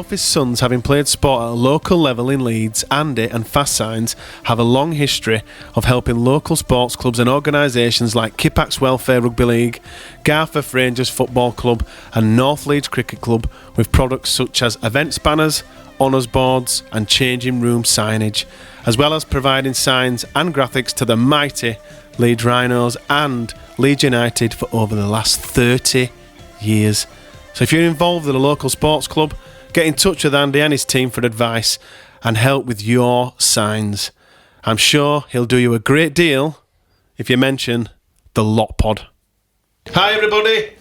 Both his sons, having played sport at a local level in Leeds, Andy and Fast Signs have a long history of helping local sports clubs and organisations like Kippax Welfare Rugby League, Garforth Rangers Football Club and North Leeds Cricket Club with products such as events banners, honours boards and changing room signage, as well as providing signs and graphics to the mighty Leeds Rhinos and Leeds United for over the last 30 years. So if you're involved in a local sports club, get in touch with Andy and his team for advice and help with your signs. I'm sure he'll do you a great deal if you mention the Lot Pod. Hi everybody,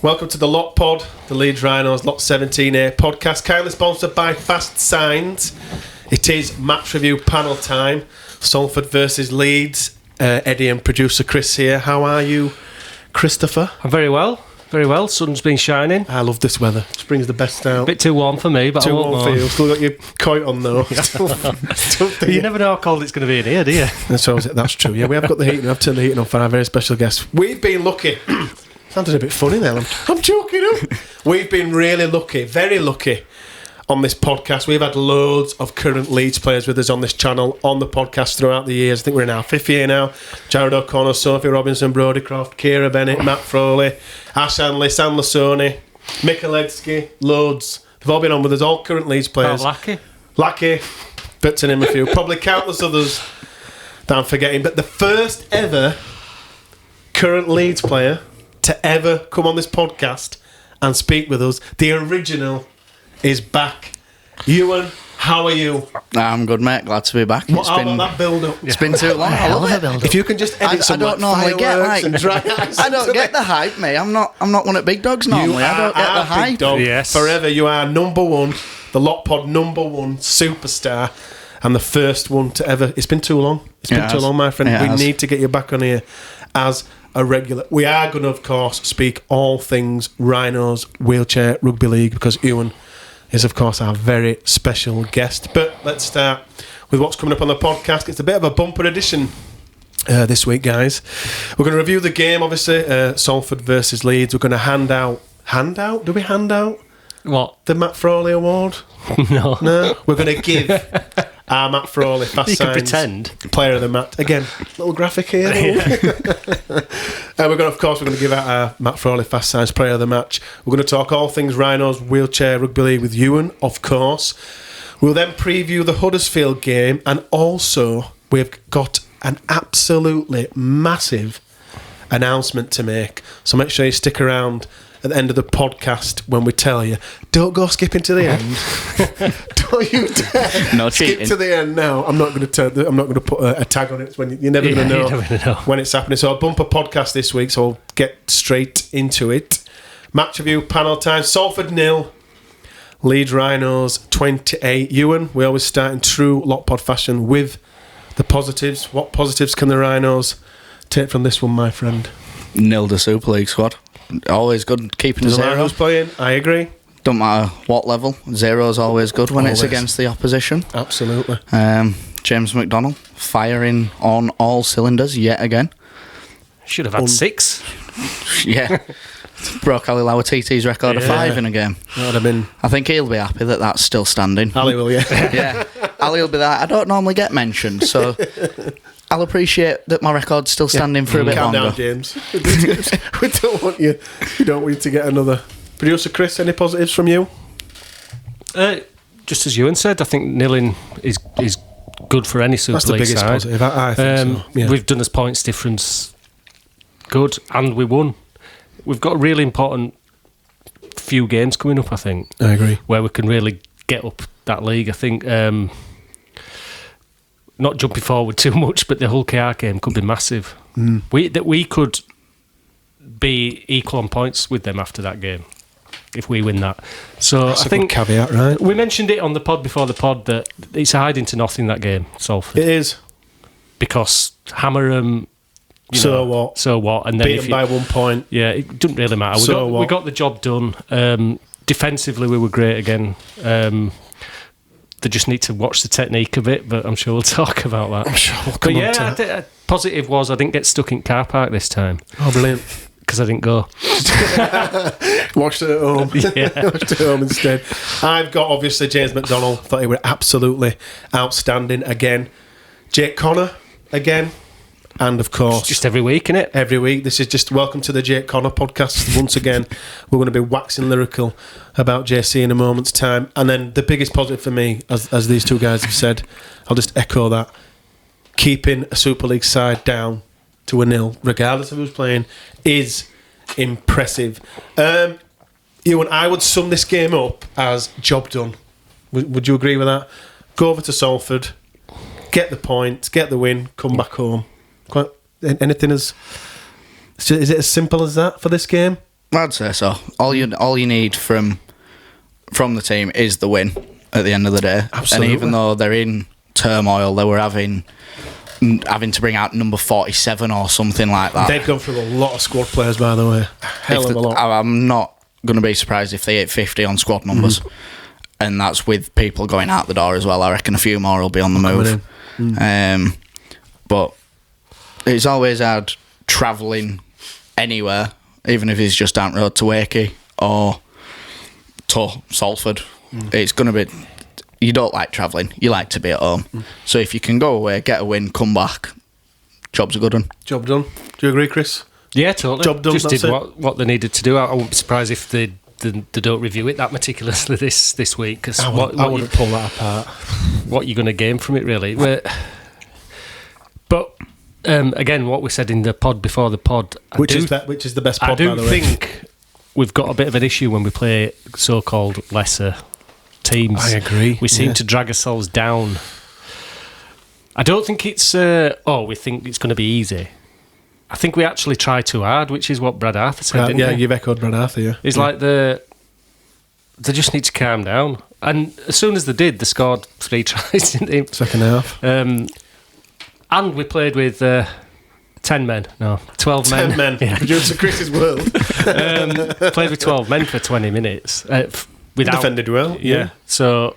welcome to the Lot Pod, the Leeds Rhinos Lot 17A podcast, kindly sponsored by Fast Signs. It is match review panel time, Salford versus Leeds. Eddie and producer Chris here. How are you, Christopher? I'm very well. Very well. Sun's been shining. I love this weather. Spring's the best out. A bit too warm for me, but too I won't warm for you. Still got your coat on though. You never know how cold it's going to be in here, do you? That's true. Yeah, we have got the heating. I've turned the heating on for our very special guest. We've been lucky. Sounded a bit funny there. I'm joking. We've been really lucky, very lucky on this podcast. We've had loads of current Leeds players with us on this channel, on the podcast throughout the years. I think we're in our 5th year now. Jared O'Connor, Sophie Robinson, Brodie Croft, Kira Bennett, Matt Froley, Ash Hanley, Sam Lasoni, Mika Ledsky, loads. They've all been on with us, all current Leeds players. Lackey, but to name a few. Probably countless others that I'm forgetting. But the first ever current Leeds player to ever come on this podcast and speak with us, the original, is back. Ewan, how are you? I'm good, mate. Glad to be back. How about that build-up? It's been too long. I love it. If you can just edit some fireworks and dry ice. I don't get the hype, mate. I'm not one of big dogs normally. I don't get the hype. Big dog. Yes. Forever, you are number one, the Lot Pod number one superstar, and the first one to ever. It's been too long. It's been too long, my friend. We need to get you back on here as a regular. We are going to, of course, speak all things Rhinos Wheelchair Rugby League because Ewan is, of course, our very special guest. But let's start with what's coming up on the podcast. It's a bit of a bumper edition this week, guys. We're going to review the game, obviously, Salford versus Leeds. We're going to hand out... Do we hand out? What? The Matt Froley Award? No. We're going to give our Matt Froley Fast You can Signs pretend. Player of the Match. Again, little graphic here. We're going to give out our Matt Froley Fast Signs Player of the Match. We're going to talk all things Rhinos Wheelchair Rugby League with Ewan, of course. We'll then preview the Huddersfield game, and also we've got an absolutely massive announcement to make. So make sure you stick around at the end of the podcast when we tell you, don't go skipping to the end. Don't you dare no skip cheating to the end now. I'm not going to put a tag on it. When you're never going to know when it's happening. So I'll bump a podcast this week, so I'll get straight into it. Match review, panel time. Salford 0, Leeds Rhinos 28. Ewan, we always start in true Lot Pod fashion with the positives. What positives can the Rhinos take from this one, my friend? 0 the Super League squad. Always good keeping Doesn't 0. matter who's playing. I agree. Don't matter what level. 0 is always good when it's against the opposition. Absolutely. James McDonald firing on all cylinders yet again. Should have had 6. Yeah. Broke Ali Lauer-TT's record of 5 in a game. That would have been... I think he'll be happy that that's still standing. Ali will, yeah. Yeah. Ali will be there. I don't normally get mentioned, so I'll appreciate that my record's still standing for a bit longer. Calm down, James. We don't want you to get another. Producer Chris, any positives from you? Just as Ewan said, I think nilling is good for any Super League side. That's the biggest positive. I think so. Yeah. We've done us points difference good, and we won. We've got a really important few games coming up, I think. I agree. Where we can really get up that league. I think not jumping forward too much, but the Hull KR game could be massive. We could be equal on points with them after that game if we win that. So that's I think a good caveat, right? We mentioned it on the pod before the pod that it's a hiding to nothing, that game, Salford. It is. Because hammer them. So what? And then beat them by 1 point. Yeah, it doesn't really matter. We got the job done. Defensively, we were great again. They just need to watch the technique a bit, but I'm sure we'll talk about that. I'm sure we'll come on to that. Positive was I didn't get stuck in car park this time. Oh, brilliant. because I didn't go. Watched it at home. Yeah. Watched it at home instead. I've got, obviously, James McDonald. Thought he were absolutely outstanding again. Jake Connor again. And, of course... It's just every week, innit? Every week. This is just welcome to the Jake Connor podcast. Once again, we're going to be waxing lyrical about JC in a moment's time. And then the biggest positive for me, as these two guys have said, I'll just echo that, keeping a Super League side down to a 0, regardless of who's playing, is impressive. Ewan, I would sum this game up as job done. Would you agree with that? Go over to Salford, get the points, get the win, come back home. Quite anything is it as simple as that for this game? I'd say so. All you need from the team is the win at the end of the day. Absolutely. And even though they're in turmoil, they were having to bring out number 47 or something like that. They've gone through a lot of squad players, by the way. Hell of a lot. I'm not going to be surprised if they hit 50 on squad numbers. And that's with people going out the door as well. I reckon a few more will be on the move. But it's always hard travelling anywhere, even if it's just down the road to Wakey or to Salford. It's going to be... You don't like travelling. You like to be at home. So if you can go away, get a win, come back, job's a good one. Job done. Do you agree, Chris? Yeah, totally. Job done. Just did what they needed to do. I wouldn't be surprised if they don't review it that meticulously this week. Cause I wouldn't pull that apart. What you're going to gain from it, really. But again, what we said in the pod before the pod, which is the best pod, I do by the way. think we've got a bit of an issue when we play so-called lesser teams. I agree. We seem to drag ourselves down. I don't think it's we think it's going to be easy. I think we actually try too hard, which is what Brad Arthur said, didn't he? You've echoed Brad Arthur, yeah. It's like they just need to calm down. And as soon as they did, they scored 3 tries, didn't they? Second half. And we played with 10 men. No, 12 men. 10 men. Yeah. Producer Chris's world. Played with 12 men for 20 minutes. Without, defended well. Yeah. So,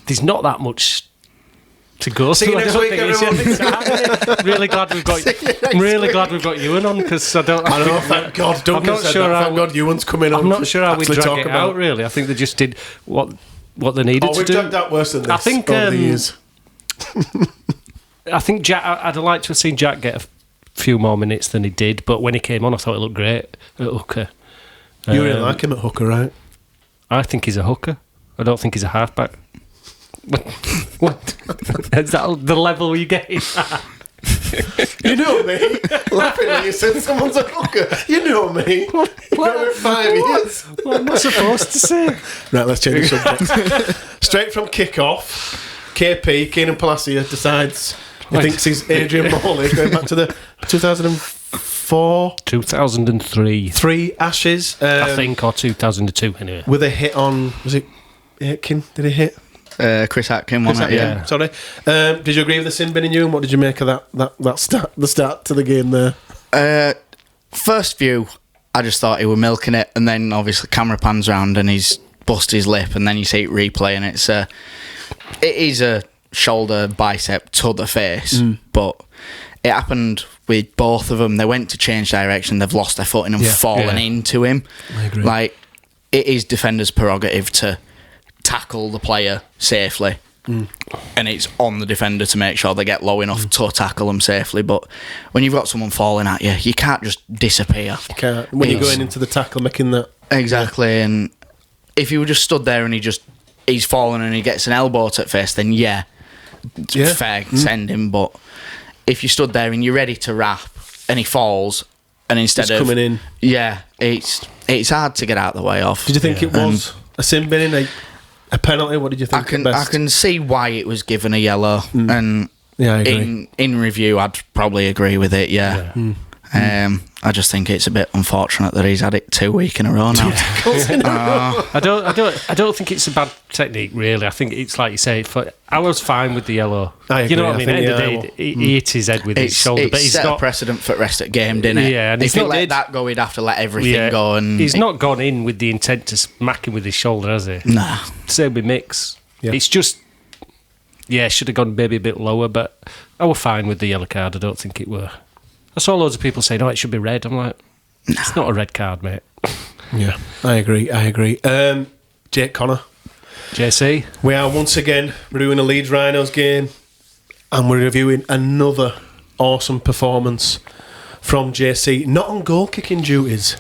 there's not that much to go See you through. next week, everyone. I'm really glad we've got Ewan on, because I don't... I know, thank God. Duncan said that. Thank God Ewan's coming on. I'm not sure how we drag talk it about out, really. I think they just did what they needed to do. We've dragged out worse than this. I think over the years. I think Jack. I'd like to have seen Jack get a few more minutes than he did, but when he came on, I thought it looked great at hooker. You really like him at hooker, right? I think he's a hooker. I don't think he's a halfback. What? Is that the level you get? You know me. Laughing when you said someone's a hooker. You know me. What? 5 years. What am I supposed to say? Right, let's change the subject. Straight from kick-off, KP, Keenan Palacia, decides he thinks he's Adrian Morley, going back to the 2004... 2003. 3 Ashes. I think, or 2002 anyway. With a hit on... Was it Aitken? Did he hit? Chris Atkin won it, yeah. Sorry. Did you agree with the sin bin in you? And what did you make of that start, the start to the game there? First view, I just thought he was milking it, and then obviously camera pans round and he's bust his lip, and then you see it replay, and it is a shoulder bicep to the face, but it happened with both of them. They went to change direction, they've lost their footing and fallen into him. I agree. Like, it is defenders' prerogative to tackle the player safely, and it's on the defender to make sure they get low enough to tackle them safely. But when you've got someone falling at you, you can't just disappear. You can't. When you're going into the tackle, making that... Exactly, and if you were just stood there and he's fallen and he gets an elbow to the face, then fair, send him. But if you stood there and you're ready to wrap and he falls, and instead of coming in, it's hard to get out the way of. Did you think it was a sin bin, a penalty? What did you think? I can see why it was given a yellow, and I agree. in review, I'd probably agree with it. Yeah. I just think it's a bit unfortunate that he's had it 2 weeks in a row now. I don't think it's a bad technique, really. I think it's like you say. I was fine with the yellow. I agree. You know what I mean? At the end of the day, he hit his head with his shoulder, but he's set got a precedent for the rest of the game, didn't it? Yeah, and if he let that go, he'd have to let everything go. And he's not gone in with the intent to smack him with his shoulder, has he? Nah. Same with Mix. Yeah. It's just, should have gone maybe a bit lower, but I was fine with the yellow card. I don't think it were I saw loads of people saying, "Oh, it should be red." I'm like, it's not a red card, mate. Yeah, I agree. Jake Connor. JC. We are once again reviewing a Leeds Rhinos game, and we're reviewing another awesome performance from JC. Not on goal kicking duties.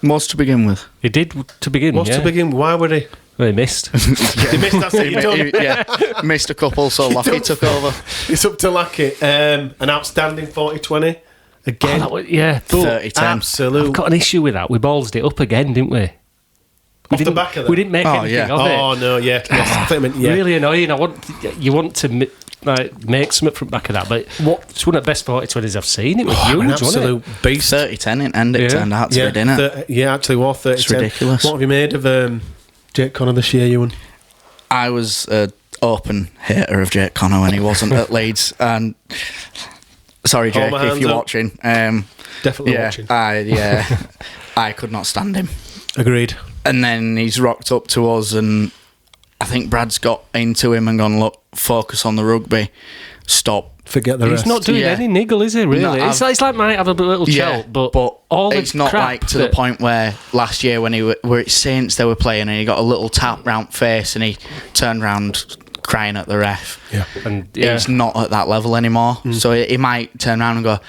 Was to begin with. He did to begin. To begin. Why would he? Well, he missed. He missed. That's it. Missed a couple, so Lackey took over. It's up to Lackey. An outstanding 40-20 again. 30-10. Absolute. I've got an issue with that. We ballsed it up again, didn't we? Off the back of that. We didn't make anything of it. Oh no, yeah. Yes, really annoying. You want to make something from the back of that, but it's one of the best 40-20s I've seen. It was huge, an wasn't it? absolute beast. 30-10 and it turned out to be, didn't it? Actually was 30-10. It's ridiculous. What have you made of Jake Connor this year, Ewan? I was an open hater of Jake Connor when he wasn't at Leeds, and sorry, Jake, if you're watching. Definitely watching. I could not stand him. Agreed. And then he's rocked up to us, and I think Brad's got into him and gone, look, focus on the rugby, stop. Forget the rest. He's not doing any niggle, is he, really? No, it's like might have a little chelt, but all it's the not crap like to the point where last year when where it's Saints they were playing and he got a little tap round face and he turned round crying at the ref. Yeah. And he's not at that level anymore. So he might turn around and go,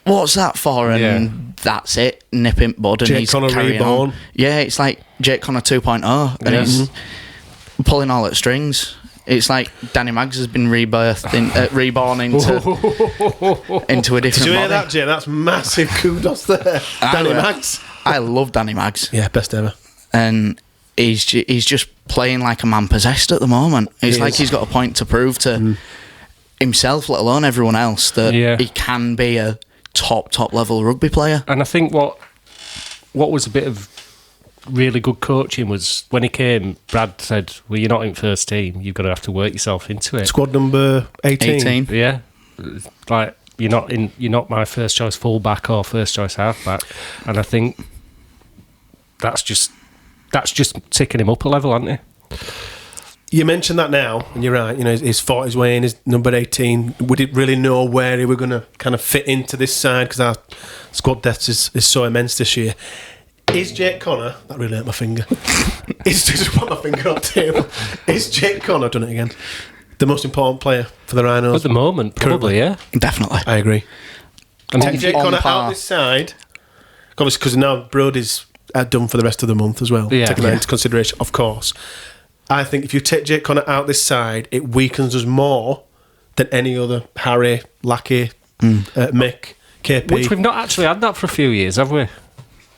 what's that for? And that's it. Nip him bud. And Jake he's Connor carrying reborn. on. Yeah, it's like Jake Connor 2.0 and he's pulling all at strings. It's like Danny Maggs has been rebirthed, reborn into a different Did you hear body. that, Jay? That's massive kudos there. Danny Maggs. I love Danny Maggs. Yeah, best ever. And he's just playing like a man possessed at the moment. It's like he's got a point to prove to himself, let alone everyone else, that he can be a top level rugby player. And I think what was a bit of really good coaching was when he came, Brad said, well, you're not in first team, you're going to have to work yourself into it. Squad number 18. Yeah. Like, you're not my first choice fullback or first choice halfback. And I think that's just ticking him up a level, hasn't it? You mentioned that now, and you're right. You know, he's fought his way in. He's number 18. We didn't really know where he were going to kind of fit into this side because our squad depth is so immense this year. Is Jake Connor... That really hurt my finger. Just put my finger on the table. Is Jake Connor, done it again, the most important player for the Rhinos? At the moment, probably, yeah. Definitely. I agree. And take Jake Connor out this side, obviously, because now Brodie's done for the rest of the month as well. Yeah. Taking that into consideration, of course. I think if you take Jake Connor out this side, it weakens us more than any other Harry, Lackey, Mick, KP. Which we've not actually had that for a few years, have we?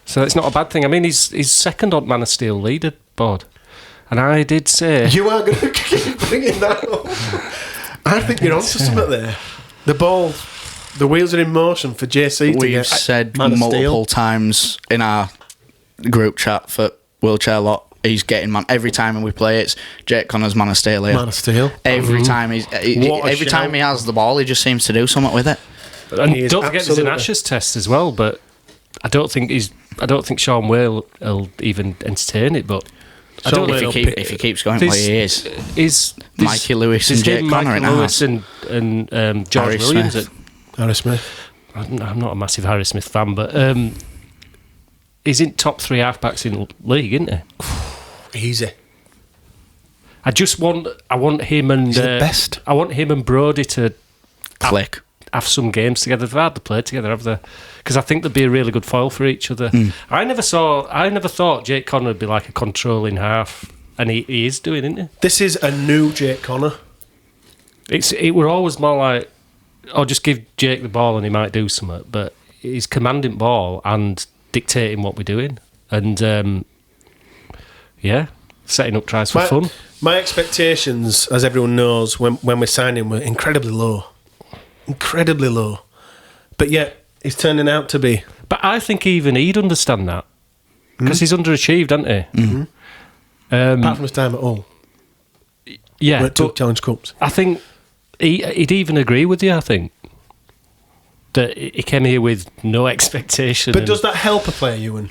So it's not a bad thing. I mean, he's second on Man of Steel leaderboard. And I did say... You are going to keep bringing that up. I think you're onto something there. The ball, the wheels are in motion for JC to We've get said Man of Steel. multiple times in our group chat for Wheelchair Lot, he's getting man every time we play. It's Jake Connor's Man of Steel here. Man of Steel. Every time time he has the ball, he just seems to do something with it. And don't forget there's an Ashes test as well, but I don't think Sean Whale will even entertain it. But I don't if he keeps going the way he is Mikey Lewis and Jake Connor in Lewis and George Harry Williams. Smith. Harry Smith. I'm not a massive Harry Smith fan, but he's in top 3 halfbacks in the league, isn't he? Easy. I want him and He's the best. I want him and Brodie to click. Have some games together. They've hardly played together, have they? Because I think they'd be a really good foil for each other. I never thought Jake Connor would be like a controlling half, and he is doing, isn't he? This is a new Jake Connor. It were always more like, just give Jake the ball and he might do something. But he's commanding ball and dictating what we're doing, and setting up tries for fun. My expectations, as everyone knows, when we signed him, were incredibly low. But yet he's turning out to be. But I think even he'd understand that because he's underachieved, hasn't he? Mm-hmm. Apart from his time at Hull. Yeah, where it took Challenge Cups. I think he'd even agree with you. I think that he came here with no expectation. But does that help a player, Ewan?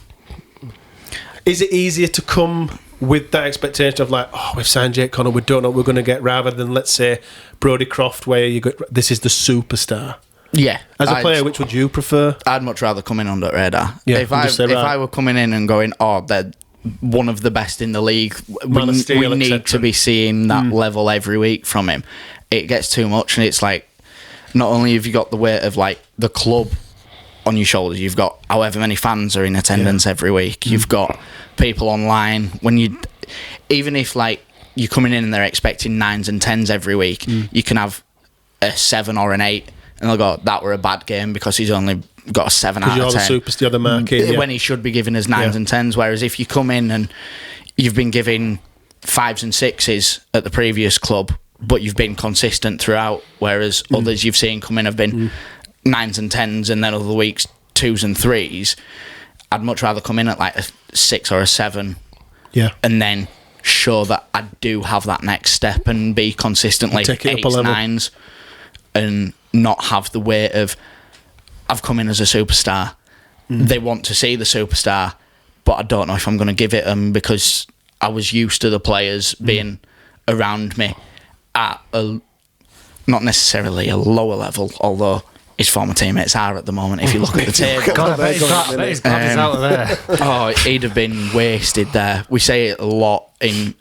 Is it easier to come with that expectation of like, we've signed Jake Connor, we don't know what we're going to get, rather than, let's say, Brodie Croft, where you go, this is the superstar? Yeah. As a player, which would you prefer? I'd much rather come in under radar. Yeah, if I were coming in and going, they're one of the best in the league, we need to be seeing that level every week from him, it gets too much. And it's like, not only have you got the weight of like the club on your shoulders, you've got however many fans are in attendance every week, you've got people online. Even if like you're coming in and they're expecting 9s and 10s every week, you can have a 7 or an 8 and they'll go, that were a bad game because he's only got a 7 out of 10. You're the superstar, the marking, when he should be giving us 9s and 10s. Whereas if you come in and you've been giving 5s and 6s at the previous club, but you've been consistent throughout, whereas others you've seen come in have been 9s and 10s and then other weeks 2s and 3s, I'd much rather come in at like a 6 or a 7 and then show that I do have that next step and be consistently 8s, 9s and not have the weight of I've come in as a superstar. They want to see the superstar, but I don't know if I'm going to give it them because I was used to the players being around me at not necessarily a lower level, although his former teammates are at the moment if you look at the table. God, I bet he's glad he's out of there. He'd have been wasted there. We say it a lot in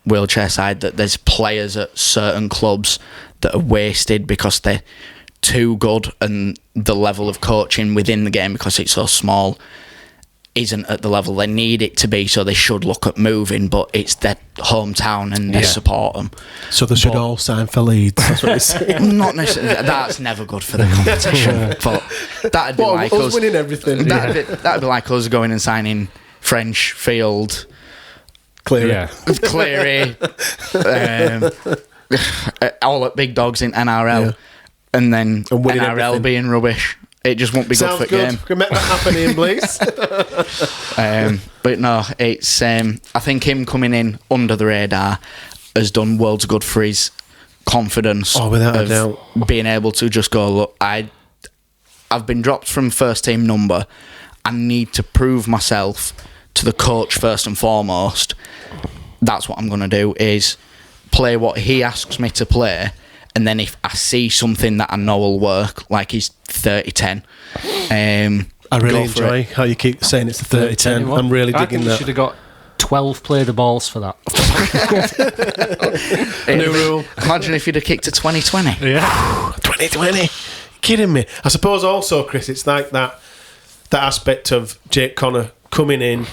wheelchair side that there's players at certain clubs that are wasted because they're too good and the level of coaching within the game, because it's so small, isn't at the level they need it to be, so they should look at moving, but it's their hometown and they support them. So they should all sign for Leeds. That's what he's saying. Not necessarily. That's never good for the competition. But that'd be like us winning everything. That'd be like us going and signing French, Field, Cleary, all at big dogs in NRL, and then NRL everything. being rubbish. It just won't be Sounds good for the game. Can make that happen, Ian, please. But no, it's I think him coming in under the radar has done worlds good for his confidence. Without a doubt. Being able to just go, look, I've been dropped from first team number. I need to prove myself to the coach first and foremost. That's what I'm going to do, is play what he asks me to play. And then if I see something that I know will work, like his 30-10, I really enjoy how you keep saying it's the 30-10. I'm really digging that. You should have got 12 play the balls for that. New rule. Imagine if you'd have kicked to 2020. Yeah. 2020. Kidding me? I suppose also, Chris, it's like that aspect of Jake Connor coming in,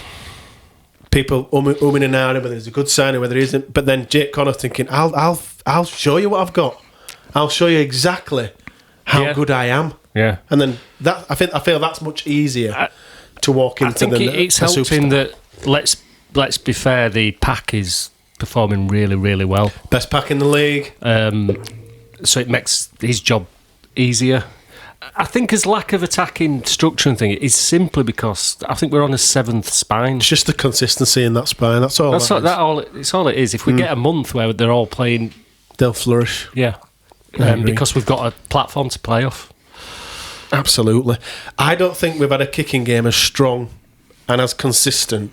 people umming and ahhing whether it's a good signing, whether it isn't, but then Jake Connor thinking, I'll show you what I've got. I'll show you exactly how good I am. Yeah. And then that I feel that's much easier to walk into. I think it's helping that, let's be fair, the pack is performing really, really well. Best pack in the league. So it makes his job easier. I think his lack of attacking structure and thing is simply because I think we're on a 7th spine. It's just the consistency in that spine. That's all. It's all it is. If we get a month where they're all playing, they'll flourish. Yeah. Because we've got a platform to play off. Absolutely. I don't think we've had a kicking game as strong and as consistent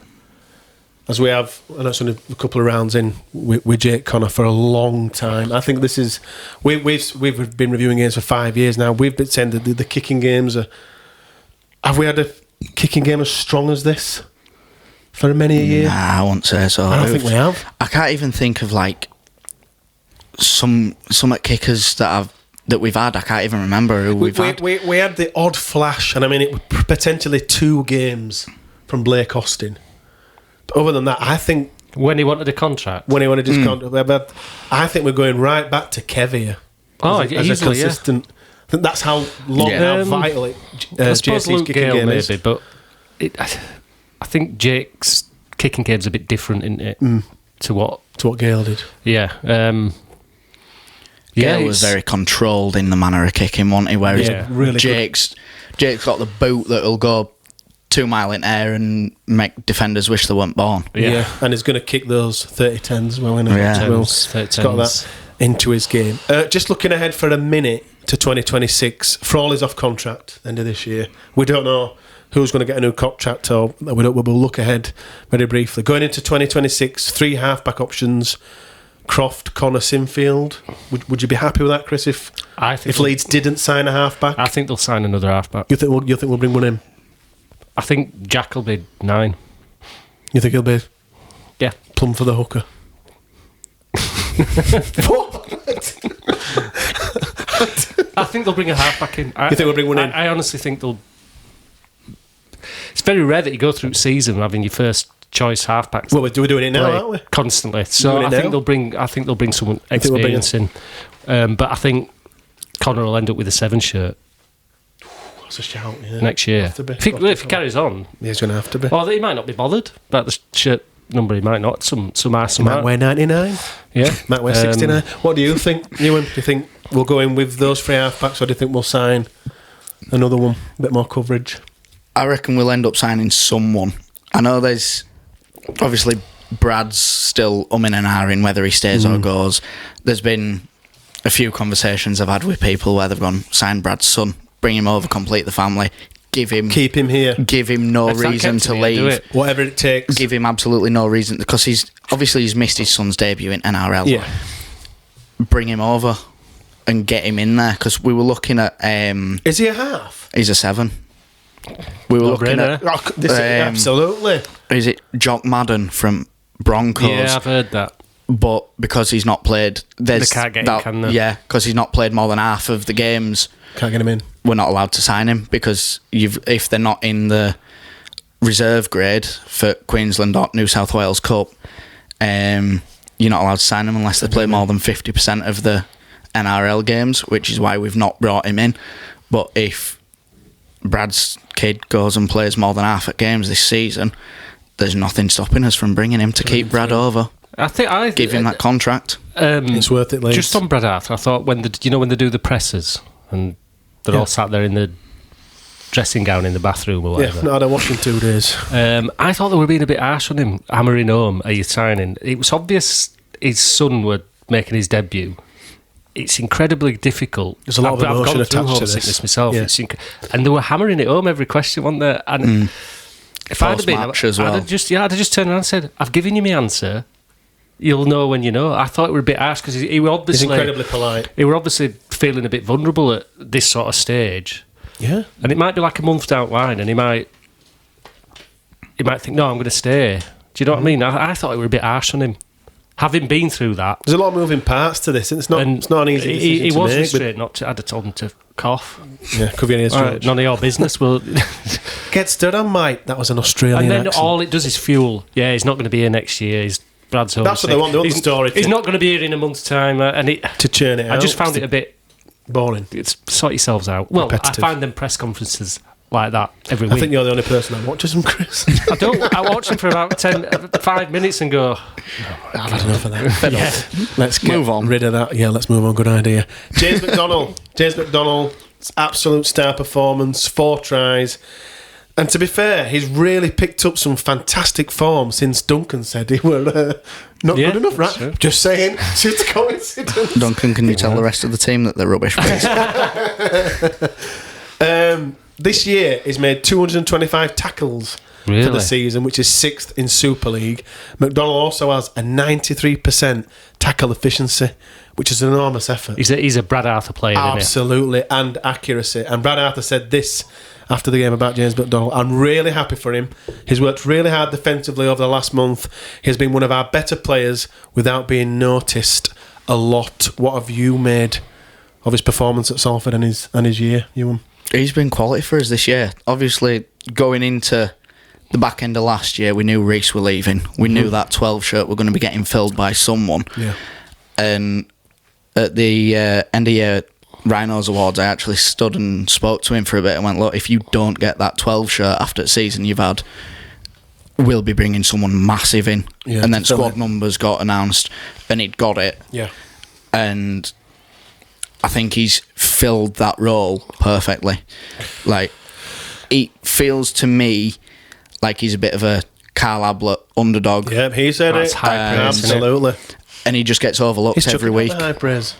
as we have, and that's only a couple of rounds in with Jake Connor, for a long time. I think this is we've been reviewing games for 5 years now. We've been saying that the kicking games are. Have we had a kicking game as strong as this for many a year? Nah, I won't say so. I don't think we have. I can't even think of like some kickers that we've had. I can't even remember who we've had. We had the odd flash, and I mean it was potentially 2 games from Blake Austin. But other than that, I think when he wanted a contract, his contract, I think we're going right back to Kev here. As a consistent. I think that's how long and how vital JC's kicking game is. But I think Jake's kicking game's a bit different, isn't it? To what Gale did. Yeah. Gale was very controlled in the manner of kicking, wasn't he? Whereas really Jake's got the boot that'll go 2 mile in air and make defenders wish they weren't born. Yeah. And he's going to kick those 30-10s as well, isn't he? Yeah. He's got that into his game. Just looking ahead for a minute to 2026, Frawley's is off contract at the end of this year. We don't know who's going to get a new contract, or we'll look ahead very briefly. Going into 2026, 3 half-back options. Croft, Connor, Sinfield. Would you be happy with that, Chris? If Leeds didn't sign a half-back, I think they'll sign another half-back. You think we'll bring one in? I think Jack will be 9. You think he'll be? Yeah, plumb for the hooker. I think they'll bring a half-back in. You think they'll bring one in? I honestly think they'll. It's very rare that you go through season having your first choice half-backs. Well, we're doing it now, aren't we? Constantly. So I think they'll bring someone experienced in. But I think Connor will end up with a 7 shirt. That's a shout, yeah. Next year. If he carries on. Yeah, he's going to have to be. Well, he might not be bothered about the shirt number, he might not. Some might wear 99. Yeah. Might wear 69. What do you think, Ewan? Do you think we'll go in with those 3 half-backs, or do you think we'll sign another one? A bit more coverage? I reckon we'll end up signing someone. I know there's... Obviously, Brad's still umming and ahhing whether he stays or goes. There's been a few conversations I've had with people where they've gone, sign Brad's son, bring him over, complete the family, keep him here, give him no reason to leave, whatever it takes, give him absolutely no reason, because he's missed his son's debut in NRL. Yeah, bring him over and get him in there, because we were looking at is he a half? He's a 7. We were looking at absolutely. Is it Jock Madden from Broncos? Yeah, I've heard that. But because he's not played, they can't get him, can they? Yeah, because he's not played more than half of the games. Can't get him in. We're not allowed to sign him, because if they're not in the reserve grade for Queensland or New South Wales Cup, you're not allowed to sign him unless they play more than 50% of the NRL games, which is why we've not brought him in. But if Brad's kid goes and plays more than half at games this season, there's nothing stopping us from bringing him to keep Brad over. Give him that contract. It's worth it, Leeds. Just on Brad Arthur, I thought when they do the presses and they're all sat there in the dressing gown in the bathroom or whatever. Yeah, no, I don't watch in 2 days. I thought they were being a bit harsh on him, hammering home, are you signing? It was obvious his son were making his debut. It's incredibly difficult. There's a lot of emotion attached to this myself. Yeah. And they were hammering it home every question, weren't they? And if I'd have been, I'd have just turned around and said, "I've given you my answer. You'll know when you know." I thought it were a bit harsh because he was obviously... He's incredibly polite. He were obviously feeling a bit vulnerable at this sort of stage. Yeah. And it might be like a month down the line and he might think, no, I'm going to stay. Do you know what I mean? I thought it were a bit harsh on him. Having been through that... There's a lot of moving parts to this. It's not an easy decision to make. He wasn't straight not to... I'd have told him to cough. Yeah, could be an ear right, none of your business. Well, get stood on, mate. That was an Australian And then accent. all it does is fuel. Yeah, he's not going to be here next year. Brad's home. That's what they want. They want the story. He's not going to be here in a month's time. To churn it out. I just found it a bit... boring. It's sort yourselves out. Well, repetitive. I find them press conferences like that every week. I think you're the only person that watches them, Chris. I don't. I watch them for about 5 minutes and go, I've had enough of that. Yeah. Let's move on. Rid of that. Yeah, let's move on. Good idea. James McDonald, absolute star performance, 4 tries. And to be fair, he's really picked up some fantastic form since Duncan said he were not good enough, right? True. Just saying. Just a coincidence. Duncan, can you tell the rest of the team that they're rubbish, please? This year, he's made 225 tackles for the season, which is 6th in Super League. McDonald also has a 93% tackle efficiency, which is an enormous effort. He's a Brad Arthur player, absolutely, isn't he? And accuracy. And Brad Arthur said this after the game about James McDonald. I'm really happy for him. He's worked really hard defensively over the last month. He's been one of our better players without being noticed a lot. What have you made of his performance at Salford and his year, Ewan? He's been quality for us this year. Obviously, going into the back end of last year, we knew Reece were leaving. We knew that 12 shirt were going to be getting filled by someone. Yeah. And at the end of year Rhinos Awards, I actually stood and spoke to him for a bit and went, look, if you don't get that 12 shirt after the season you've had, we'll be bringing someone massive in. Yeah, and then squad numbers got announced and he'd got it. Yeah. And I think he's filled that role perfectly. Like, it feels to me like he's a bit of a Carl Ablett underdog. Yeah, he said That's high praise, absolutely. And he just gets overlooked every week. High praise.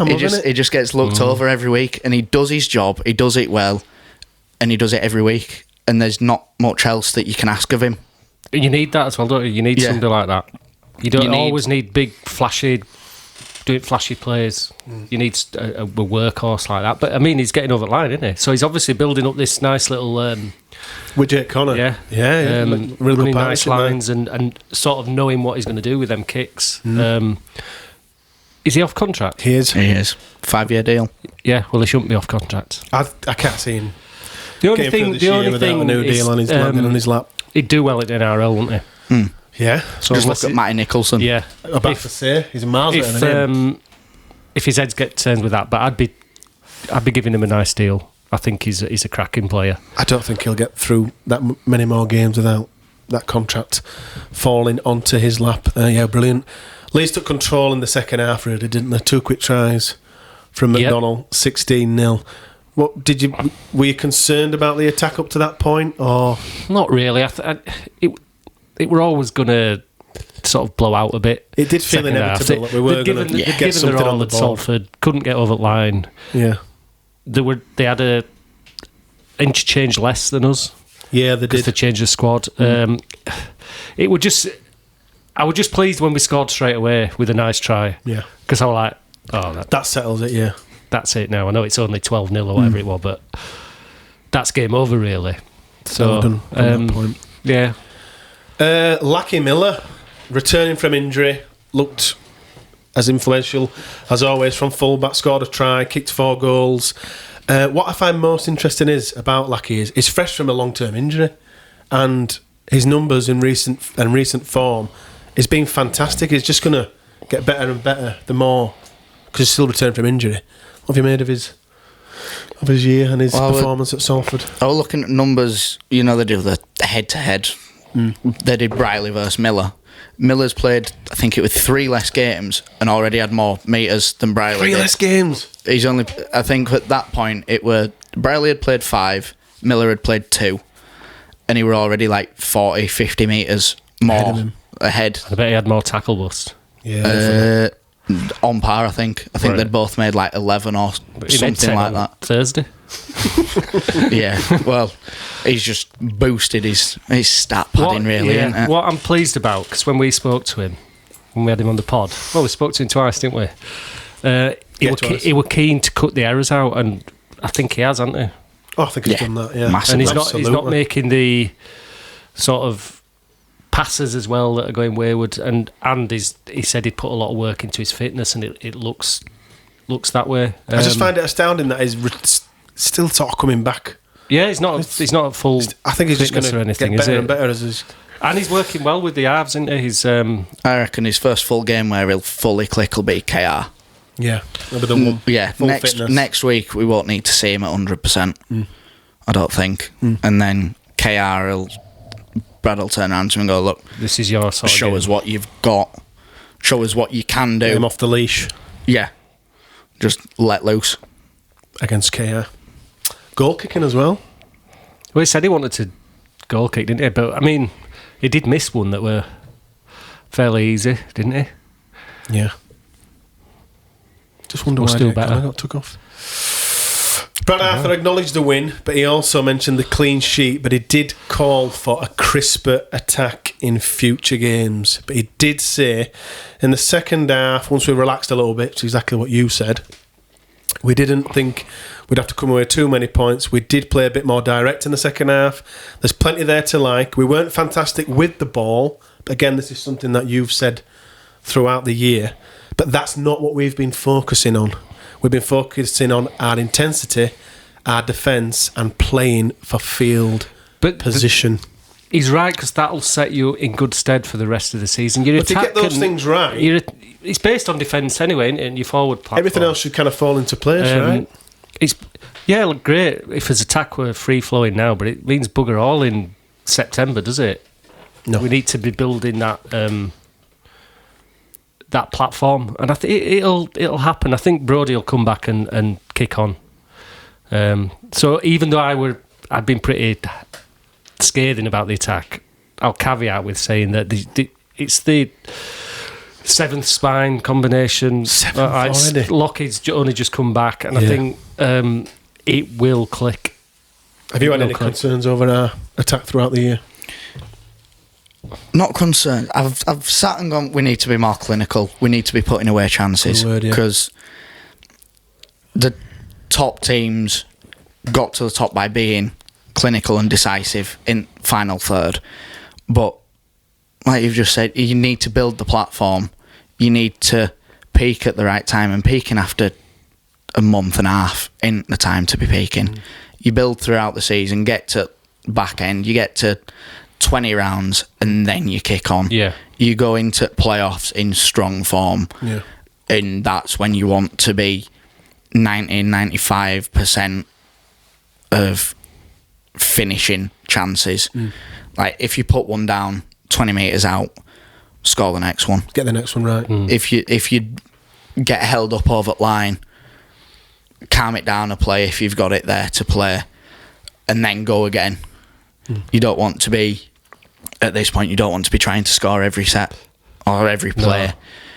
He just gets looked over every week, and he does his job, he does it well, and he does it every week, and there's not much else that you can ask of him. You need that as well, don't you? You need somebody like that. You don't always need big, flashy doing flashy plays. You need a workhorse like that. But I mean, he's getting over the line, isn't he? So he's obviously building up this nice little with Jake Connor. Yeah. Really nice lines and sort of knowing what he's going to do with them kicks. Is he off contract? He is. 5-year deal. Yeah, well, he shouldn't be off contract. I can't see him. The only thing a new deal on his lap. He'd do well at NRL, wouldn't he? Yeah. So just look at Matty Nicholson. Yeah. About to say he's a miles better than him. If his heads get turned with that, but I'd be giving him a nice deal. I think he's a cracking player. I don't think he'll get through that many more games without that contract falling onto his lap. Yeah, brilliant. Leeds took control in the second half, really, didn't they? 2 quick tries from McDonnell, 16-0. Were you concerned about the attack up to that point, or not really? It were always going to sort of blow out a bit. It did feel inevitable that we were going to get something on the board. Salford couldn't get over the line. Yeah, they had a inch change less than us. Yeah, they did. They changed the squad. It would just. I was just pleased when we scored straight away with a nice try. Yeah, because I was like, oh, that settles it. Yeah, that's it now. I know it's only 12-0 or whatever it was, but that's game over really. So done from that point. Yeah. Lachie Miller, returning from injury, looked as influential as always from fullback, scored a try, kicked 4 goals. What I find most interesting about Lachie is he's fresh from a long-term injury, and his numbers in recent form is being fantastic. He's just going to get better and better the more, because he's still returned from injury. What have you made of his year and his performance at Salford? I was looking at numbers. You know, they do the head-to-head. They did Briley versus Miller. Miller's played, I think it was 3 less games and already had more metres than Briley. 3 less games? He's only, I think at that point, Briley had played 5, Miller had played 2, and he were already like 40, 50 metres more ahead. I bet he had more tackle bust. Yeah. On par, I think. I think they'd both made like 11 or something like that. Thursday. Yeah, well, he's just boosted his stat padding, really. Yeah, what I'm pleased about, because when we spoke to him, when we had him on the pod, we spoke to him twice, didn't we? He were keen to cut the errors out, and I think he has, hasn't he? Oh, I think he's done that, yeah. Massively. And he's not making the sort of passes as well that are going wayward, and he said he'd put a lot of work into his fitness, and it looks that way. I just find it astounding that he's still sort of coming back. Yeah, he's not at full. I think he's just going to get better and better as he's. And he's working well with the halves, isn't he? I reckon his first full game where he'll fully click will be KR. Yeah, one. Yeah, next week we won't need to see him at 100%. I don't think. And then Brad will turn around to him and go, look, this is your sort of show game. Us what you've got. Show us what you can do. Get him off the leash. Yeah. Just let loose. Against KR. Goal kicking as well. Well, he said he wanted to goal kick, didn't he? But, I mean, he did miss one that were fairly easy, didn't he? Yeah. Just wonder why I got took off. Brad Arthur acknowledged the win, but he also mentioned the clean sheet, but he did call for a crisper attack in future games. But he did say in the second half, once we relaxed a little bit, which is exactly what you said, we didn't think we'd have to come away too many points. We did play a bit more direct in the second half. There's plenty there to like. We weren't fantastic with the ball. But again, this is something that you've said throughout the year. But that's not what we've been focusing on. We've been focusing on our intensity, our defence, and playing for field position. He's right, because that'll set you in good stead for the rest of the season. But to get those things right, it's based on defence anyway, and your forward platform. Everything else should kind of fall into place, right? Look great if his attack were free flowing now, but it means bugger all in September, does it? No. We need to be building that that platform, and I think it'll happen. I think Brodie will come back and kick on. So even though I'd been pretty scathing about the attack, I'll caveat with saying that it's the 7th spine combination. Lockheed's only just come back, and I think it will click. Have you had any concerns over our attack throughout the year? not concerned. I've sat and gone, we need to be more clinical. We need to be putting away chances. Because the top teams got to the top by being clinical and decisive in final third. But, like you've just said, you need to build the platform. You need to peak at the right time, and peaking after a month and a half ain't the time to be peaking. You build throughout the season, get to back end, you get to 20 rounds, and then you kick on. Yeah. You go into playoffs in strong form, and that's when you want to be 95% of finishing chances. Like, if you put one down 20 metres out, score the next one. Get the next one right. If you get held up over the line, calm it down a play if you've got it there to play, and then go again. You don't want to be, at this point, you don't want to be trying to score every set or every play,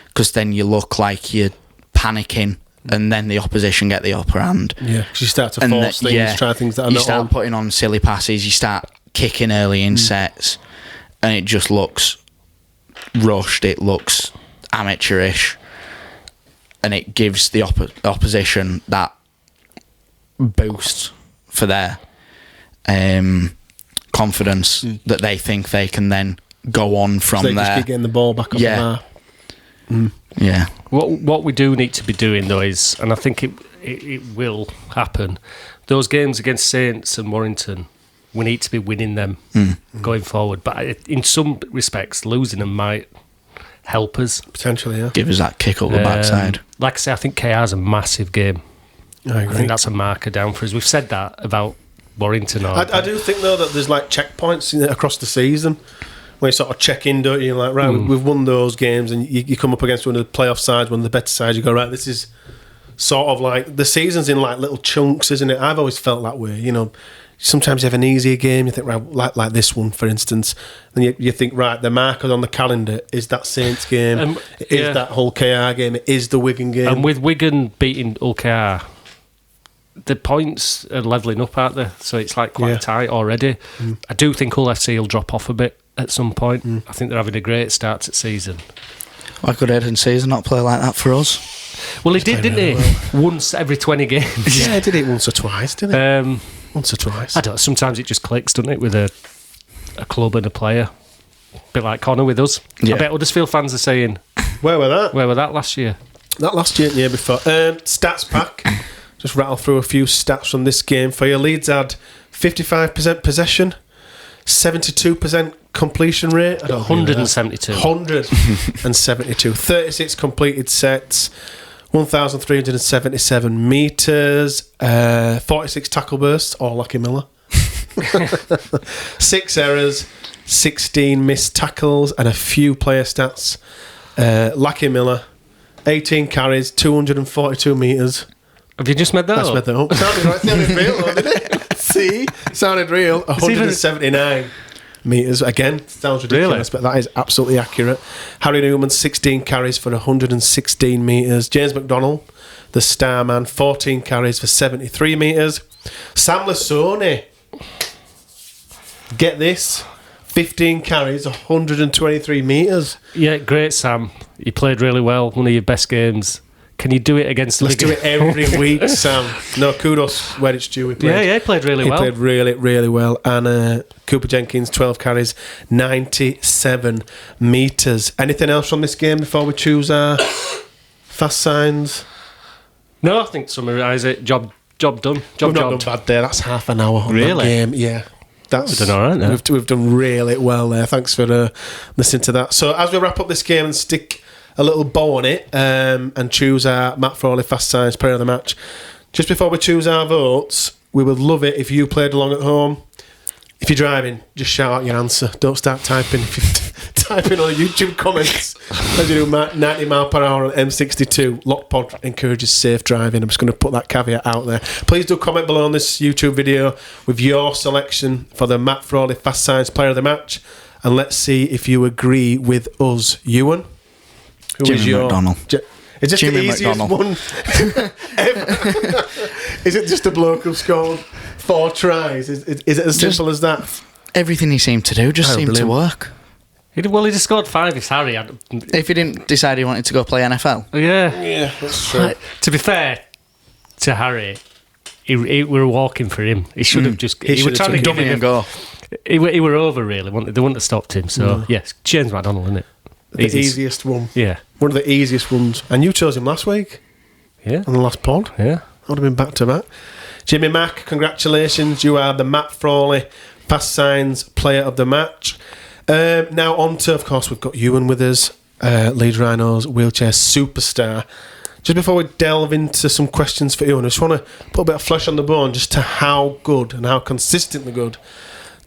because then you look like you're panicking, and then the opposition get the upper hand. Yeah, because you start to force things, try things that are you not start on. Putting on silly passes, you start kicking early in sets, and it just looks rushed, it looks amateurish, and it gives the opposition that boost for their confidence that they think they can then go on from they there. Just keep getting the ball back up the bar. Yeah. What we do need to be doing, though, is, and I think it will happen, those games against Saints and Warrington, we need to be winning them going forward. But in some respects, losing them might help us. Potentially, yeah. Give us that kick up the backside. Like I say, I think KR's a massive game. I agree. I think that's a marker down for us. We've said that about Warrington. I do think, though, that there's like checkpoints across the season where you sort of check in, don't you? Like, right, we've won those games, and you come up against one of the playoff sides, one of the better sides, you go, right, this is sort of like, the season's in like little chunks, isn't it? I've always felt that way, you know. Sometimes you have an easier game, you think, right, like this one, for instance, and you think, right, the markers on the calendar is that Saints game, is that Hull KR game, it is the Wigan game. And with Wigan beating Hull KR, the points are levelling up, aren't they? So it's like quite tight already. I do think Hull FC will drop off a bit at some point. I think they're having a great start to the season. Why could Ed and Caesar not play like that for us? Well, he did, didn't he? Well. Once every 20 games. Yeah, he did it once or twice, didn't he? Once or twice. I don't know, sometimes it just clicks, doesn't it, with a club and a player. A bit like Connor with us. I bet Huddersfield fans are saying, Where were that last year? That last year and the year before. Stats pack. Just rattle through a few stats from this game for you. Leeds had 55% possession, 72% completion rate. 172. 172. 36 completed sets, 1,377 metres, 46 tackle bursts, all Lucky Miller. 6 errors, 16 missed tackles, and a few player stats. Lucky Miller, 18 carries, 242 metres. Have you just made that up? Made that up. Sounded right. Sounded real, didn't it? See? Sounded real. 179 metres. Again, sounds ridiculous, but that is absolutely accurate. Harry Newman, 16 carries for 116 metres. James McDonnell, the star man, 14 carries for 73 metres. Sam Lasone, get this, 15 carries, 123 metres. Yeah, great, Sam. You played really well. One of your best games. Can you do it against the Let's do it every week, Sam. No, kudos where it's due. He played really well. He played really, really well. And Cooper Jenkins, 12 carries, 97 metres. Anything else from this game before we choose our fast signs? No, I think summarise it. Job done. We've not done bad there. That's half an hour on that game. Yeah. We've done all right now. We've done really well there. Thanks for listening to that. So as we wrap up this game and stick a little bow on it and choose our Matt Frawley Fast Signs Player of the Match, just before we choose our votes, we would love it if you played along at home. If you're driving, just shout out your answer. Don't start typing. If you're typing on YouTube comments as you do 90 mile per hour on M62, LockPod encourages safe driving. I'm just going to put that caveat out there. Please do comment below on this YouTube video with your selection for the Matt Frawley Fast Signs Player of the Match, and let's see if you agree with us. Ewan? Jimmy McDonnell. Is this Jimmy the easiest McDonnell. one ever? Is it just a bloke who scored 4 tries? Is it as simple as that? Everything he seemed to do just seemed to work. He'd have scored 5 if Harry had. If he didn't decide he wanted to go play NFL. Yeah, that's true. To be fair to Harry, we were walking for him. He should have just. He was trying to give him a go. He were over really. They wouldn't have stopped him. So yes, James McDonald, isn't it? The easiest one. Yeah, one of the easiest ones. And you chose him last week. Yeah, on the last pod. Yeah, I would have been back to back. Jimmy Mack, congratulations! You are the Matt Frawley Pass Signs Player of the Match. Now on to, of course, we've got Ewan with us, Leeds Rhinos Wheelchair superstar. Just before we delve into some questions for Ewan, I just want to put a bit of flesh on the bone just to how good and how consistently good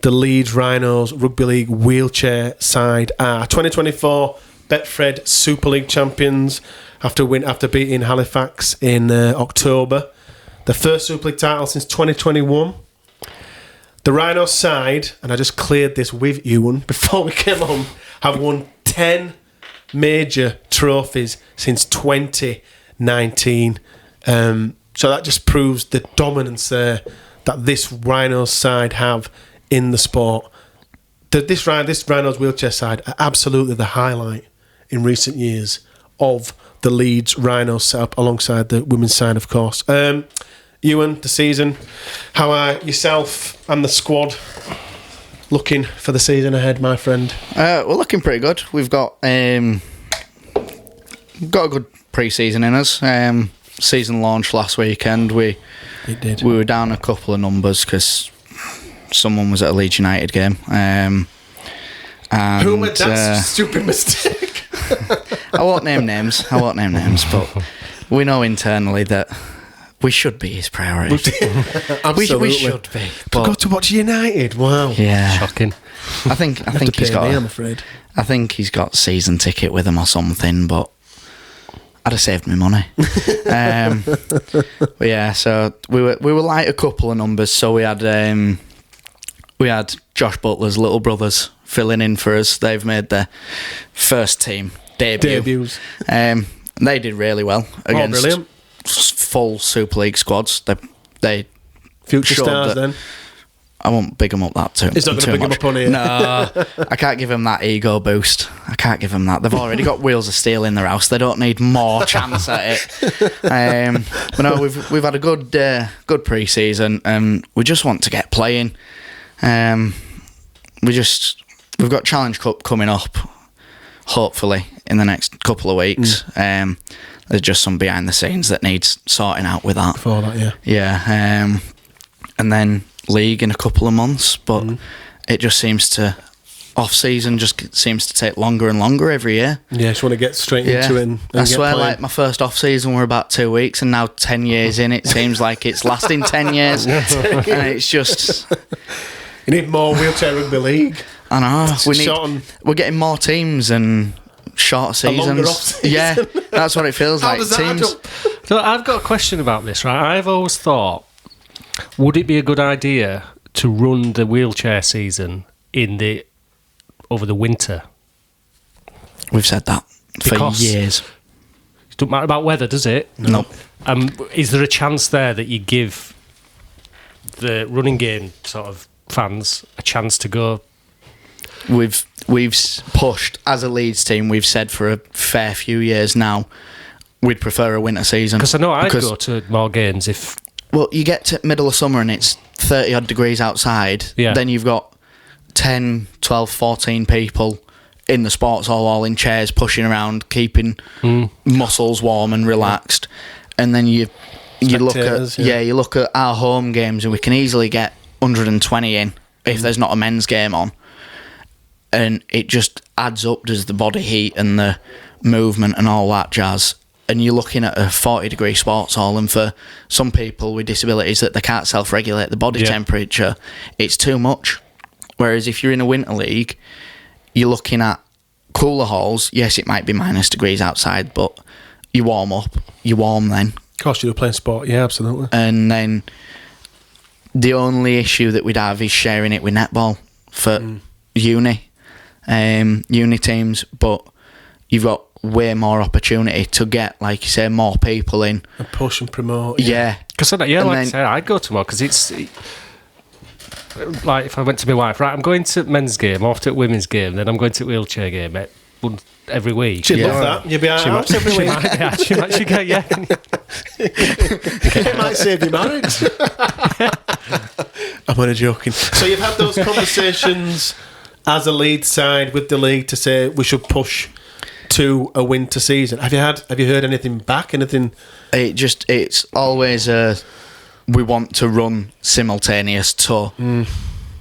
the Leeds Rhinos Rugby League Wheelchair side are. 2024 Betfred Super League champions after beating Halifax in October. The first Super League title since 2021. The Rhinos side, and I just cleared this with Ewan before we came on, have won 10 major trophies since 2019. So that just proves the dominance there that this Rhinos side have in the sport. This Rhinos Wheelchair side are absolutely the highlight in recent years of the Leeds Rhinos setup, alongside the women's side, of course. Ewan, the season, how are yourself and the squad looking for the season ahead, my friend? We're looking pretty good. We've got a good pre-season in us. Season launch last weekend. We were down a couple of numbers because someone was at a Leeds United game. And, who made that stupid mistake? I won't name names, but we know internally that we should be his priority. Absolutely. We should be. But got to watch United. Wow. Yeah. Shocking. I think he's got. I'm afraid. I think he's got season ticket with him or something, but I'd have saved me money. But yeah, so we were light a couple of numbers. So we had Josh Butler's little brothers filling in for us. They've made their first team debuts. They did really well against brilliant. Full Super League squads. They future stars then. I won't big them up that too. It's not going to big them up on here. No, I can't give them that ego boost. I can't give them that. They've already got wheels of steel in their house. They don't need more chance at it. But no, we've had a good pre-season, and we just want to get playing. We've got Challenge Cup coming up, hopefully in the next couple of weeks. There's just some behind the scenes that needs sorting out with that. Before that, yeah. And then league in a couple of months, but it just seems to off-season just seems to take longer and longer every year. Yeah, just want to get straight into it. And I swear, like my first off-season were about 2 weeks, and now 10 years in, it seems like it's lasting 10 years. And it's just... You need more wheelchair rugby league. I know. We're getting more teams and shorter seasons. A longer off-season. Yeah, that's what it feels like. Does that teams. So I've got a question about this, right? I've always thought, would it be a good idea to run the wheelchair season over the winter? We've said that for years. It doesn't matter about weather, does it? No. Is there a chance there that you give the running game sort of fans a chance to go? We've pushed as a Leeds team. We've said for a fair few years now we'd prefer a winter season, because I know I'd go to more games if. Well, you get to middle of summer and it's 30 odd degrees outside. Yeah. Then you've got 10, 12, 14 people in the sports hall, all in chairs, pushing around, keeping muscles warm and relaxed. And then you look at our home games, and we can easily get 120 in if there's not a men's game on. And it just adds up, does the body heat and the movement and all that jazz. And you're looking at a 40-degree sports hall, and for some people with disabilities that they can't self-regulate the body temperature, it's too much. Whereas if you're in a winter league, you're looking at cooler halls. Yes, it might be minus degrees outside, but you warm up. You warm then. Of course, you're playing sport. Yeah, absolutely. And then the only issue that we'd have is sharing it with netball for uni teams, but you've got way more opportunity to get, like you say, more people in and push and promote. Yeah, because like I said, I'd go to more because like if I went to my wife, right, I'm going to men's game, off to women's game, then I'm going to wheelchair game every week. She'd love that. You'd be out of every week. She might go, yeah. It might save your marriage. I'm only joking. So you've had those conversations as a Leeds side with the league to say we should push to a winter season. Have you heard anything back? Anything? It's always we want to run simultaneous to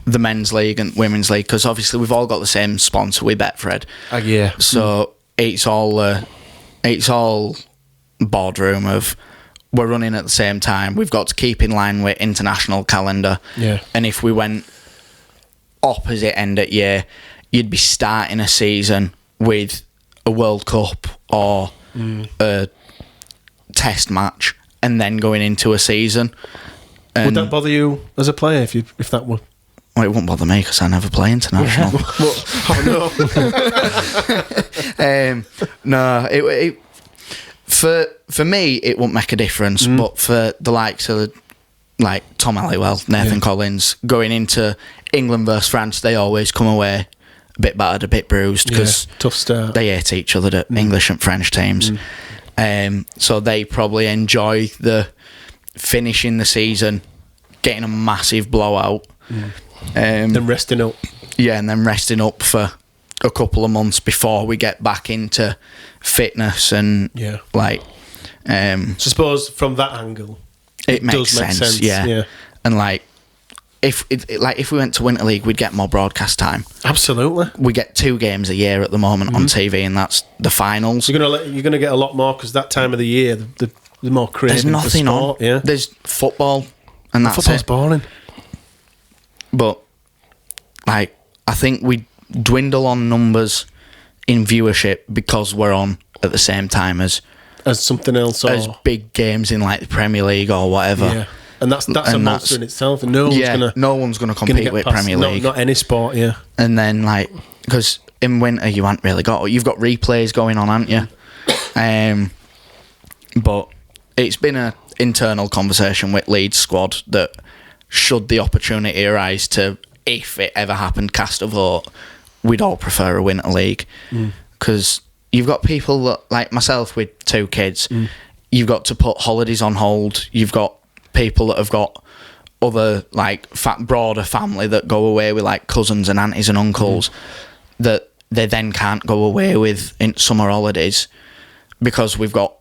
the men's league and women's league, because obviously we've all got the same sponsor with Betfred. Yeah. So it's all boardroom of we're running at the same time. We've got to keep in line with international calendar. Yeah. And if we went opposite end at year, you'd be starting a season with a World Cup or a Test match, and then going into a season. And would that bother you as a player if that were? Well, it wouldn't bother me because I never play international. No, for me it won't make a difference, but for the likes of like Tom Halliwell, Nathan Collins, going into England versus France, they always come away a bit battered, a bit bruised, because tough start. They hate each other, the English and French teams. So they probably enjoy the finishing the season, getting a massive blowout, then resting up. Yeah, and then resting up for a couple of months before we get back into fitness and like. So I suppose from that angle, it makes sense. Yeah, and like. If we went to Winter League, we'd get more broadcast time. Absolutely, we get 2 games a year at the moment on TV, and that's the finals. You're gonna get a lot more because that time of the year, the more creative. There's nothing sport, on. Yeah, there's football, and that's football's boring. But like, I think we dwindle on numbers in viewership because we're on at the same time as something else, as big games in like the Premier League or whatever. Yeah. And that's a monster in itself, and no one's going to compete with Premier League. Not any sport, yeah. And then, like, because in winter you haven't really you've got replays going on, haven't you? But it's been an internal conversation with Leeds squad that should the opportunity arise to, if it ever happened, cast a vote, we'd all prefer a winter league, because you've got people that, like myself with 2 kids, you've got to put holidays on hold. You've got people that have got other like broader family that go away with like cousins and aunties and uncles that they then can't go away with in summer holidays because we've got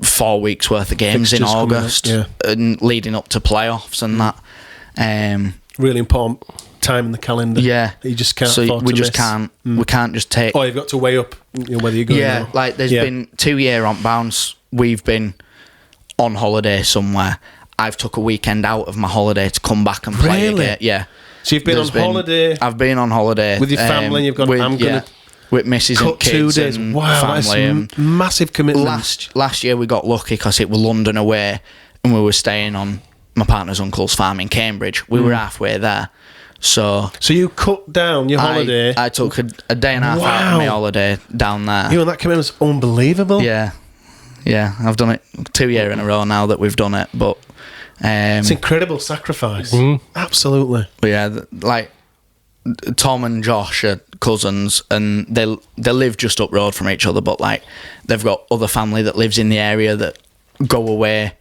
4 weeks worth of games in August and leading up to playoffs and that. Really important time in the calendar. Yeah, that you just can't. So afford we to just miss. can't. We can't just take. Oh, you've got to weigh up whether you're going. Yeah, like there's been 2 year on bounce. We've been on holiday somewhere. I've took a weekend out of my holiday to come back and play again. Yeah. So you've been on holiday. I've been on holiday with your family. And you've gone. With missus and kids 2 days. And wow, family. That's massive commitment. Last year we got lucky because it was London away, and we were staying on my partner's uncle's farm in Cambridge. We were halfway there. So you cut down your holiday. I took a day and a half out of my holiday down there. You and that commitment's unbelievable. Yeah. I've done it 2 years in a row now that we've done it, but it's incredible sacrifice. Absolutely. But yeah, like Tom and Josh are cousins, and they live just up road from each other, but like they've got other family that lives in the area that go away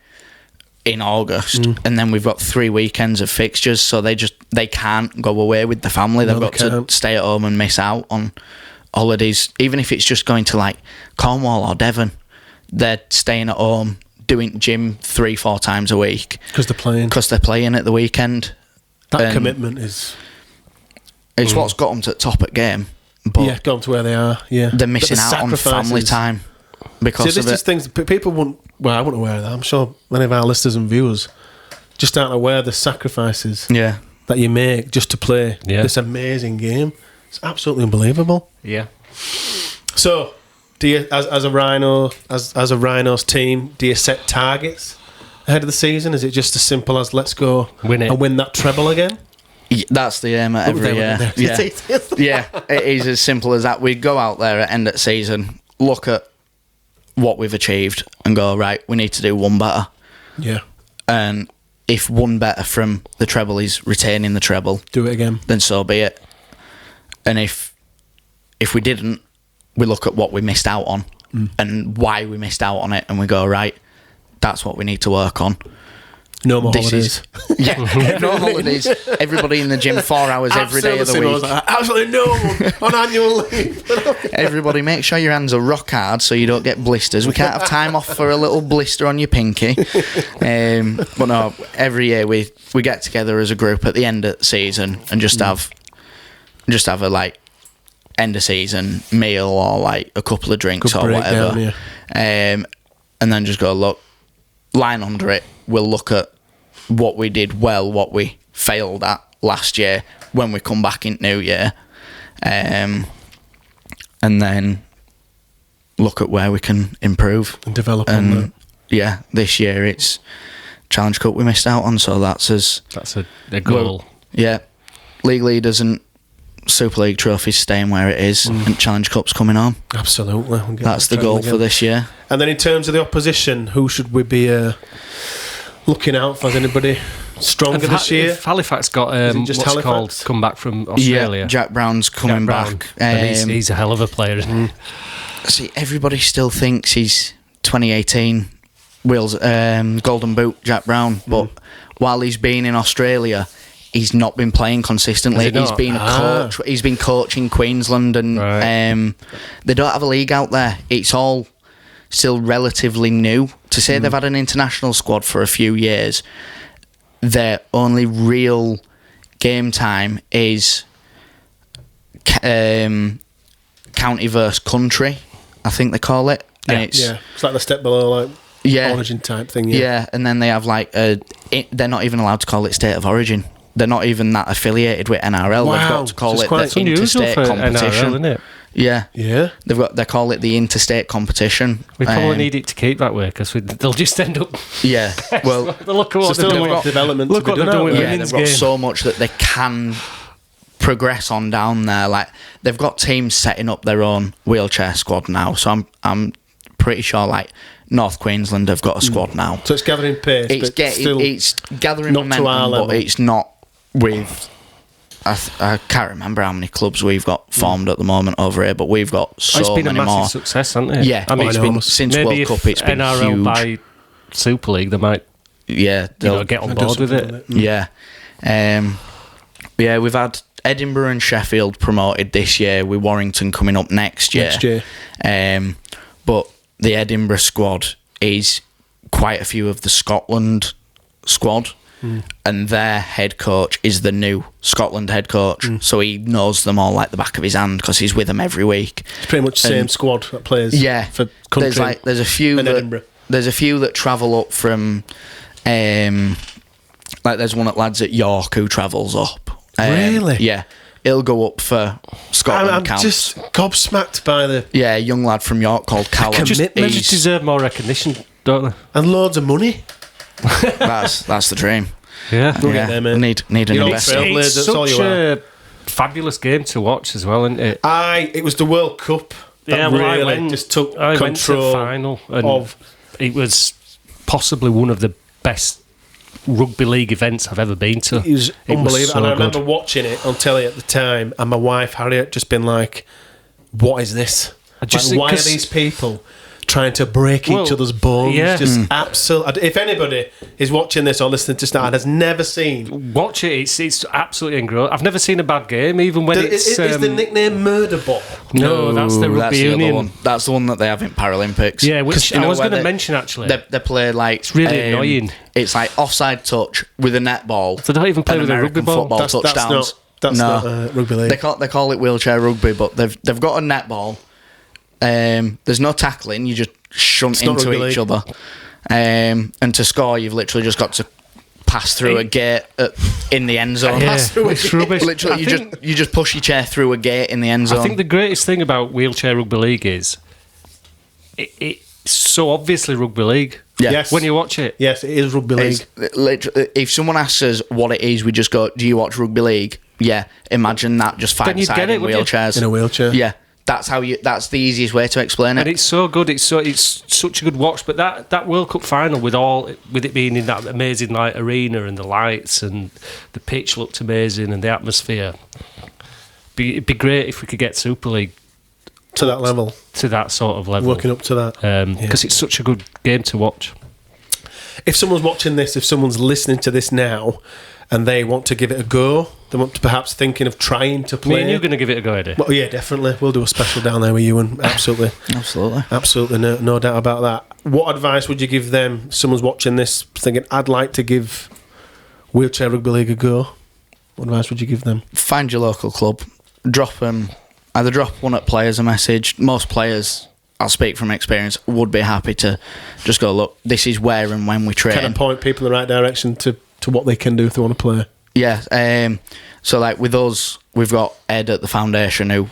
in August, and then we've got 3 weekends of fixtures, so they can't go away with the family. They've got to stay at home and miss out on holidays, even if it's just going to like Cornwall or Devon. They're staying at home doing gym 3-4 times a week because they're playing at the weekend. That commitment is what's got them to the top at game. But got them to where they are. Yeah, they're missing out on family time because of it. Just things that people wouldn't. Well, I wouldn't aware of that. I'm sure many of our listeners and viewers just aren't aware of the sacrifices that you make just to play this amazing game. It's absolutely unbelievable. Yeah. So, do you, as a Rhinos team, do you set targets ahead of the season? Is it just as simple as let's go win it and win that treble again? Yeah, that's the aim at every year. Yeah, it is as simple as that. We go out there at end of season, look at what we've achieved, and go, right, we need to do one better. Yeah. And if one better from the treble is retaining the treble, do it again. Then so be it. And if we didn't, we look at what we missed out on and why we missed out on it, and we go, right, that's what we need to work on. No more holidays. No holidays. Everybody in the gym 4 hours every day of the week. Absolutely no one on annual leave. Everybody, make sure your hands are rock hard so you don't get blisters. We can't have time off for a little blister on your pinky. But no, every year we get together as a group at the end of the season and just have a like end of season meal or like a couple of drinks or whatever. And then just go, look, line under it. We'll look at what we did well, what we failed at last year when we come back in New Year, and then look at where we can improve and develop on that. Yeah, this year it's Challenge Cup we missed out on, so that's a goal. Well, yeah, League Leaders and Super League trophies staying where it is, and Challenge Cup's coming on. Absolutely, that's the goal for this year. And then in terms of the opposition, who should we be looking out for? Is anybody stronger this year? If Halifax got come back from Australia. Yeah, Jack Brown's coming back. And he's a hell of a player, isn't he? See, everybody still thinks he's 2018 Golden Boot Jack Brown, but while he's been in Australia, he's not been playing consistently. He's been a coach. He's been coaching Queensland, and they don't have a league out there. It's all still relatively new. To say they've had an international squad for a few years, their only real game time is county versus country, I think they call it. And it's like the step below, like origin type thing. Yeah, and then they have like they're not even allowed to call it state of origin. They're not even that affiliated with NRL. Wow. They've got to call it the interstate competition. NRL, isn't it? Yeah. They call it the interstate competition. We probably need it to keep that way because they'll just end up. Yeah. Well, look at what they're doing. Development. Look what they're doing. Yeah, they've got so much that they can progress on down there. Like they've got teams setting up their own wheelchair squad now. So I'm pretty sure like North Queensland have got a squad now. So it's gathering pace. It's gathering momentum, but it's not with. I can't remember how many clubs we've got formed at the moment over here, but we've got so many more. It's been a massive success, hasn't it? Yeah, I mean, it's been since World Cup. It's been NRL huge. By Super League, they might get on board with it. Yeah, we've had Edinburgh and Sheffield promoted this year, with Warrington coming up next year. But the Edinburgh squad is quite a few of the Scotland squad. And their head coach is the new Scotland head coach, so he knows them all like the back of his hand because he's with them every week. It's pretty much the same squad that plays. For country. There's a few Edinburgh. There's a few that travel up from, like there's one at lads at York who travels up. Really? Yeah, he'll go up for Scotland. I'm just gobsmacked by the young lad from York called Callum. They just deserve more recognition, don't they? And loads of money. That's the dream. Yeah, we'll get there, mate. Need an investment. It's such a fabulous game to watch as well, isn't it? It was the World Cup that really just took control. Went to the final and it was possibly one of the best rugby league events I've ever been to. It was unbelievable, and I remember good. watching it on telly at the time, and my wife Harriet just been like, "What is this? Why are these people trying to break each other's bones?" Yeah. Just absolutely. If anybody is watching this or listening to Star and has never seen, watch it. It's absolutely engrossing. I've never seen a bad game, even when it's. Is the nickname Murder Ball? No, that's the Rugby Union one. That's the one that they have in Paralympics. Yeah, which I was going to mention actually. They play like it's really annoying. It's like offside touch with a netball. They don't even play with a rugby ball. Football touchdowns. That's not rugby league. They call it wheelchair rugby, but they've got a netball. There's no tackling. You just shunt into each other. And to score, you've literally just got to pass through a gate in the end zone. Yeah, it's rubbish. Literally, you just push your chair through a gate in the end zone. I think the greatest thing about wheelchair rugby league is it's so obviously rugby league. Yeah. Yes. When you watch it. Yes, it is rugby league. Literally, if someone asks us what it is, we just go, "Do you watch rugby league?" Yeah. Imagine that, just 5-sided wheelchairs. In a wheelchair. Yeah. That's the easiest way to explain it. And it's so good. It's such a good watch. But that World Cup final with it being in that amazing arena and the lights and the pitch looked amazing and the atmosphere. It'd be great if we could get Super League to that level, to that sort of level, working up to that. Because it's such a good game to watch. If someone's watching this, if someone's listening to this now, and they want to give it a go, they want to perhaps thinking of trying to play. Me and you're going to give it a go, Eddie? Well, yeah, definitely. We'll do a special down there with Ewan. Absolutely. Absolutely, no doubt about that. What advice would you give them? Someone's watching this thinking, I'd like to give Wheelchair Rugby League a go. What advice would you give them? Find your local club. Either drop one at players a message. Most players, I'll speak from experience, would be happy to just go, look, this is where and when we train. Kind of point people in the right direction to to what they can do if they want to play. Yeah. So like with us, we've got Ed at the foundation who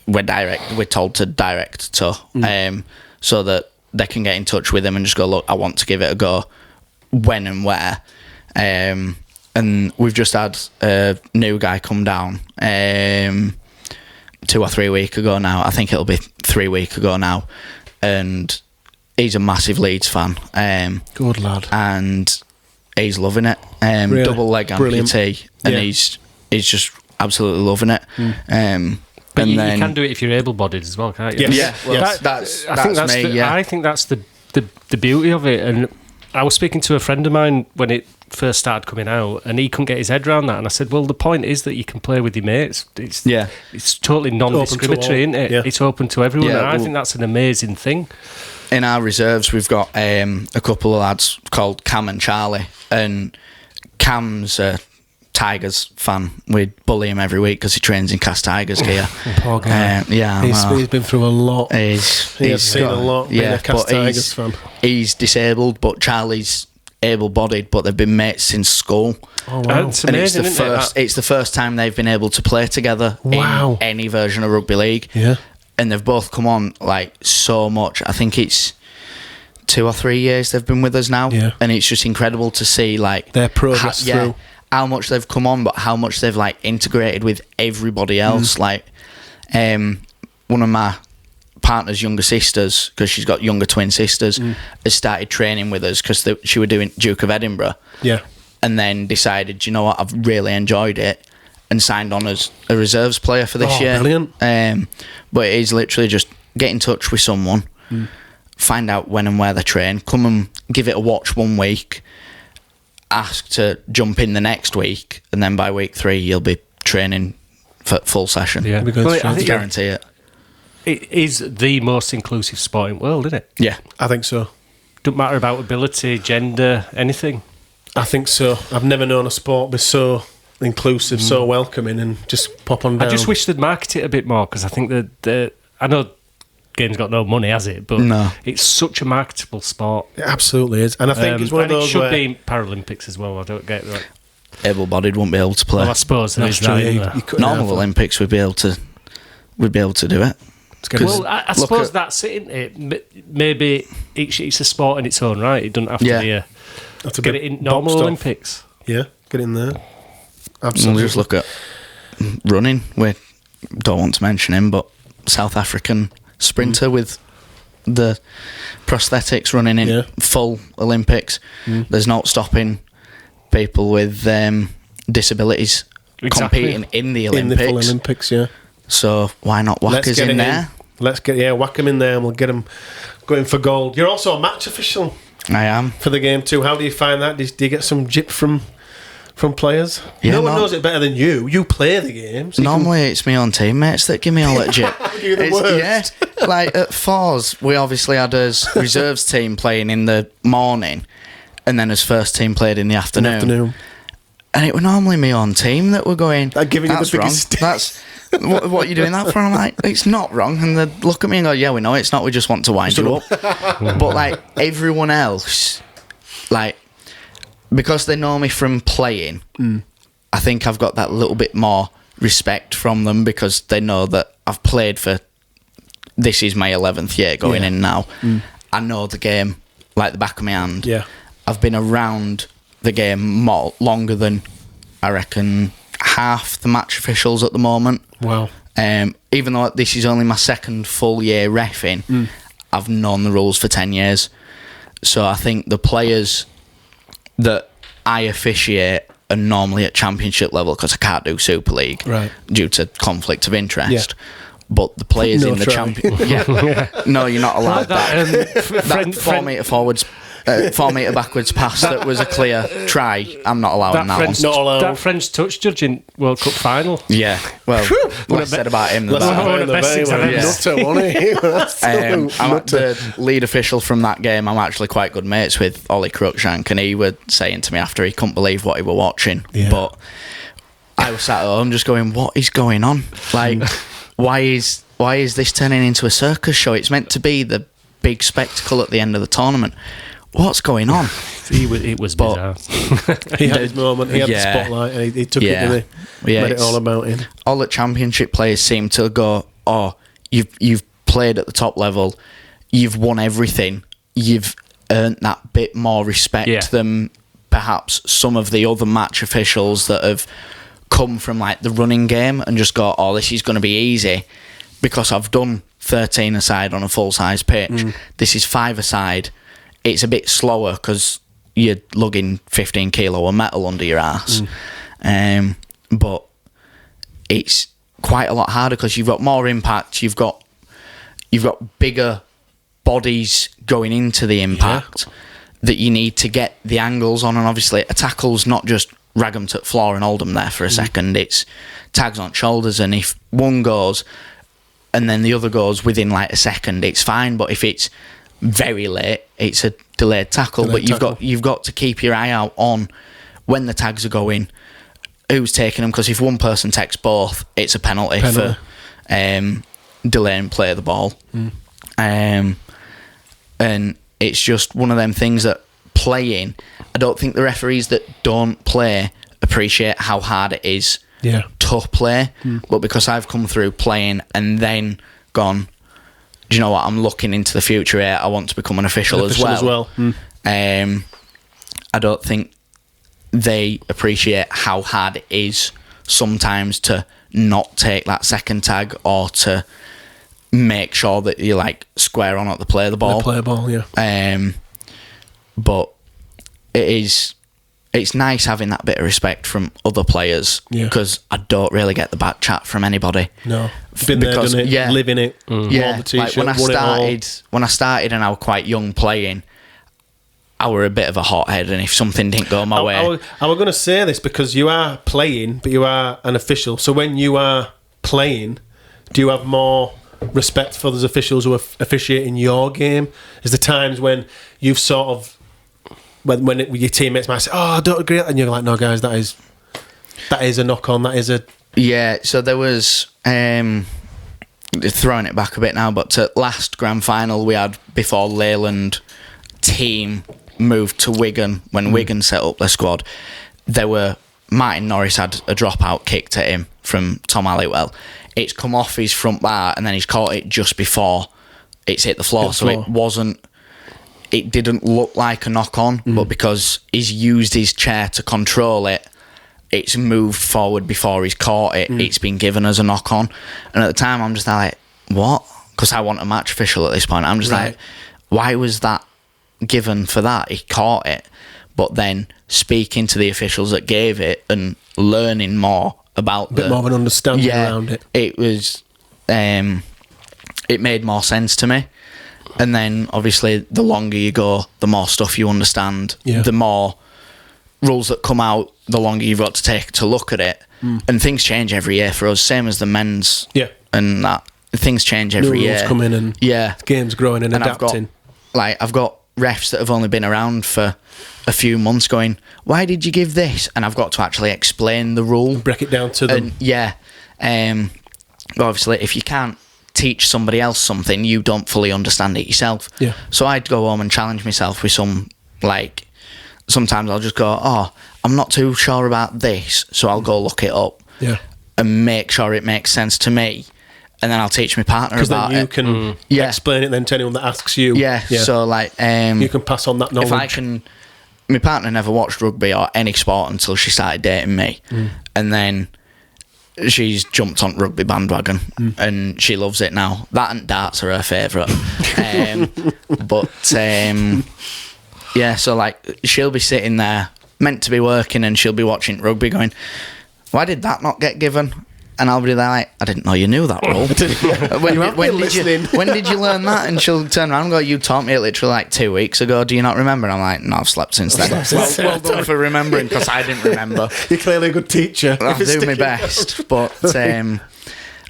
we're told to direct to, so that they can get in touch with him and just go, look, I want to give it a go, when and where. And we've just had a new guy come down 2 or 3 weeks ago now. I think it'll be 3 weeks ago now, and he's a massive Leeds fan. Good lad. And he's loving it. Really? Double leg amputee, and he's just absolutely loving it. But you can do it if you're able-bodied as well, can't you? Yes. Yeah, well, that's me. Yeah. I think that's the beauty of it. And I was speaking to a friend of mine when it first started coming out, and he couldn't get his head around that. And I said, well, the point is that you can play with your mates. It's totally non-discriminatory, isn't it? Yeah. It's open to everyone. And I think that's an amazing thing. In our reserves, we've got a couple of lads called Cam and Charlie, and Cam's a Tigers fan. We bully him every week because he trains in Cast Tigers gear. Poor guy. He's been through a lot. He's seen a lot. Being a Cast Tigers fan. He's disabled, but Charlie's able-bodied. But they've been mates since school. Oh wow! It's amazing, it's the first time they've been able to play together in any version of rugby league. Yeah. And they've both come on like so much. I think it's 2 or 3 years they've been with us now, and it's just incredible to see like their progress through how much they've come on, but how much they've like integrated with everybody else. Like, one of my partner's younger sisters, because she's got younger twin sisters, has started training with us because she were doing Duke of Edinburgh, and then decided, you know what, I've really enjoyed it, and signed on as a reserves player for this year. Brilliant. But it is literally just get in touch with someone, find out when and where they train, come and give it a watch 1 week, ask to jump in the next week, and then by week 3 you'll be training for full session. Yeah, I guarantee it. It is the most inclusive sport in the world, isn't it? Yeah, I think so. Doesn't matter about ability, gender, anything. I think so. I've never known a sport be so inclusive, so welcoming, and just pop on down. I just wish they'd market it a bit more, because I think that I know game's got no money, has it? But it's such a marketable sport. It absolutely is, and I think it's one of those. It should be in Paralympics as well. I don't get it right. Able-bodied won't be able to play. Well, I suppose there is that. Normal Olympics we'd be able to do it. Well, I suppose that's it, isn't it? Maybe it's a sport in its own right. It doesn't have to be get it in normal Olympics. Yeah, get in there. Absolutely. We'll just look at running. We don't want to mention him, but South African sprinter with the prosthetics running in full Olympics. There's not stopping people with disabilities competing in the Olympics. In the full Olympics, yeah. So why not whack us in there? Let's whack them in there, and we'll get them going for gold. You're also a match official. I am. For the game too. How do you find that? Do you get some jip from players? Yeah, no one knows it better than you. You play the game. So normally it's my own teammates that give me all that jip. You're the worst. Yeah. Like at Fours, we obviously had as reserves team playing in the morning, and then as first team played in the afternoon. And it was normally my own team that were going, giving that's you the wrong. biggest stick. That's what are you doing that for? I'm like, it's not wrong. And they look at me and go, yeah, we know it's not. We just want to wind you up. But like everyone else, like, because they know me from playing, I think I've got that little bit more respect from them, because they know that I've played for, this is my 11th year going in now. I know the game like the back of my hand. Yeah. I've been around the game longer than, I reckon, half the match officials at the moment. Wow. Even though this is only my second full year reffing, I've known the rules for 10 years. So I think the players that I officiate are normally at championship level because I can't do Super League due to conflict of interest. Yeah. But the players in the championship... No, you're not allowed that 4 metre forwards... 4 metre backwards pass that was a clear try. I'm not allowing that one. Not allowed. That French touch judging World Cup final. Yeah, well, less said about him than one of the best things I've ever I'm the lead official from that game. I'm actually quite good mates with Ollie Cruikshank, and he was saying to me after he couldn't believe what he were watching. Yeah. But I was sat at home just going, what is going on? Like, why is this turning into a circus show? It's meant to be the big spectacle at the end of the tournament. What's going on? It was bizarre. He had his moment. He had the spotlight, and he took it. And he made it all about him. All the championship players seem to go, "Oh, you've played at the top level. You've won everything. You've earned that bit more respect than perhaps some of the other match officials that have come from like the running game and just go, oh, this is going to be easy because I've done 13 aside on a full size pitch. This is 5 aside." It's a bit slower because you're lugging 15 kilo of metal under your ass. But it's quite a lot harder because you've got more impact. You've got bigger bodies going into the impact that you need to get the angles on. And obviously a tackle's not just rag them to the floor and hold them there for a second. It's tags on shoulders, and if one goes and then the other goes within like a second, it's fine. But if it's very late, it's a delayed tackle. You've got to keep your eye out on when the tags are going, who's taking them, because if one person takes both, it's a penalty. For delaying play of the ball. And it's just one of them things that playing, I don't think the referees that don't play appreciate how hard it is to play. But because I've come through playing and then gone, do you know what, I'm looking into the future here, I want to become an official as well. I don't think they appreciate how hard it is sometimes to not take that second tag or to make sure that you're like square on at the play of the ball. But it's nice having that bit of respect from other players because I don't really get the back chat from anybody. No, been there, done it, living it. Like when I started and I was quite young playing, I were a bit of a hothead, and if something didn't go my way, I was going to say this because you are playing, but you are an official. So when you are playing, do you have more respect for those officials who are officiating your game? Is there times when you've sort of when your teammates might say, "Oh, I don't agree," and you're like, "No, guys, that is a knock on. That is a..." Yeah. So there was throwing it back a bit now, but to last grand final we had before Leyland team moved to Wigan when Wigan set up their squad. There were Martin Norris had a dropout kicked at him from Tom Halliwell. It's come off his front bar and then he's caught it just before it's hit the floor. It didn't look like a knock on, but because he's used his chair to control it, it's moved forward before he's caught it. It's been given as a knock on. And at the time I'm just like, what? Because I want a match official at this point. I'm just like, why was that given for that? He caught it. But then speaking to the officials that gave it and learning more about a bit more of an understanding around it. It was it made more sense to me. And then obviously the longer you go, the more stuff you understand, the more rules that come out, the longer you've got to take to look at it. And things change every year for us, same as the men's and that. Things change every year. Rules come in and the game's growing and adapting. I've got refs that have only been around for a few months going, why did you give this? And I've got to actually explain the rule. Break it down to them. And obviously if you can't teach somebody else something, you don't fully understand it yourself. So I'd go home and challenge myself with some, like, sometimes I'll just go, oh, I'm not too sure about this, so I'll go look it up and make sure it makes sense to me. And then I'll teach my partner about it. Because then you can explain it then to anyone that asks you. So like... you can pass on that knowledge. If I can... My partner never watched rugby or any sport until she started dating me. And then she's jumped on rugby bandwagon and she loves it now. That and darts are her favourite. Yeah, so like she'll be sitting there meant to be working and she'll be watching rugby going, why did that not get given? And I'll be there like, I didn't know you knew that rule. When did you learn that? And she'll turn around and go, you taught me it literally like 2 weeks ago. Do you not remember? And I'm like, no, I've slept since then. Well done for remembering, because I didn't remember. You're clearly a good teacher. I'll do my best. But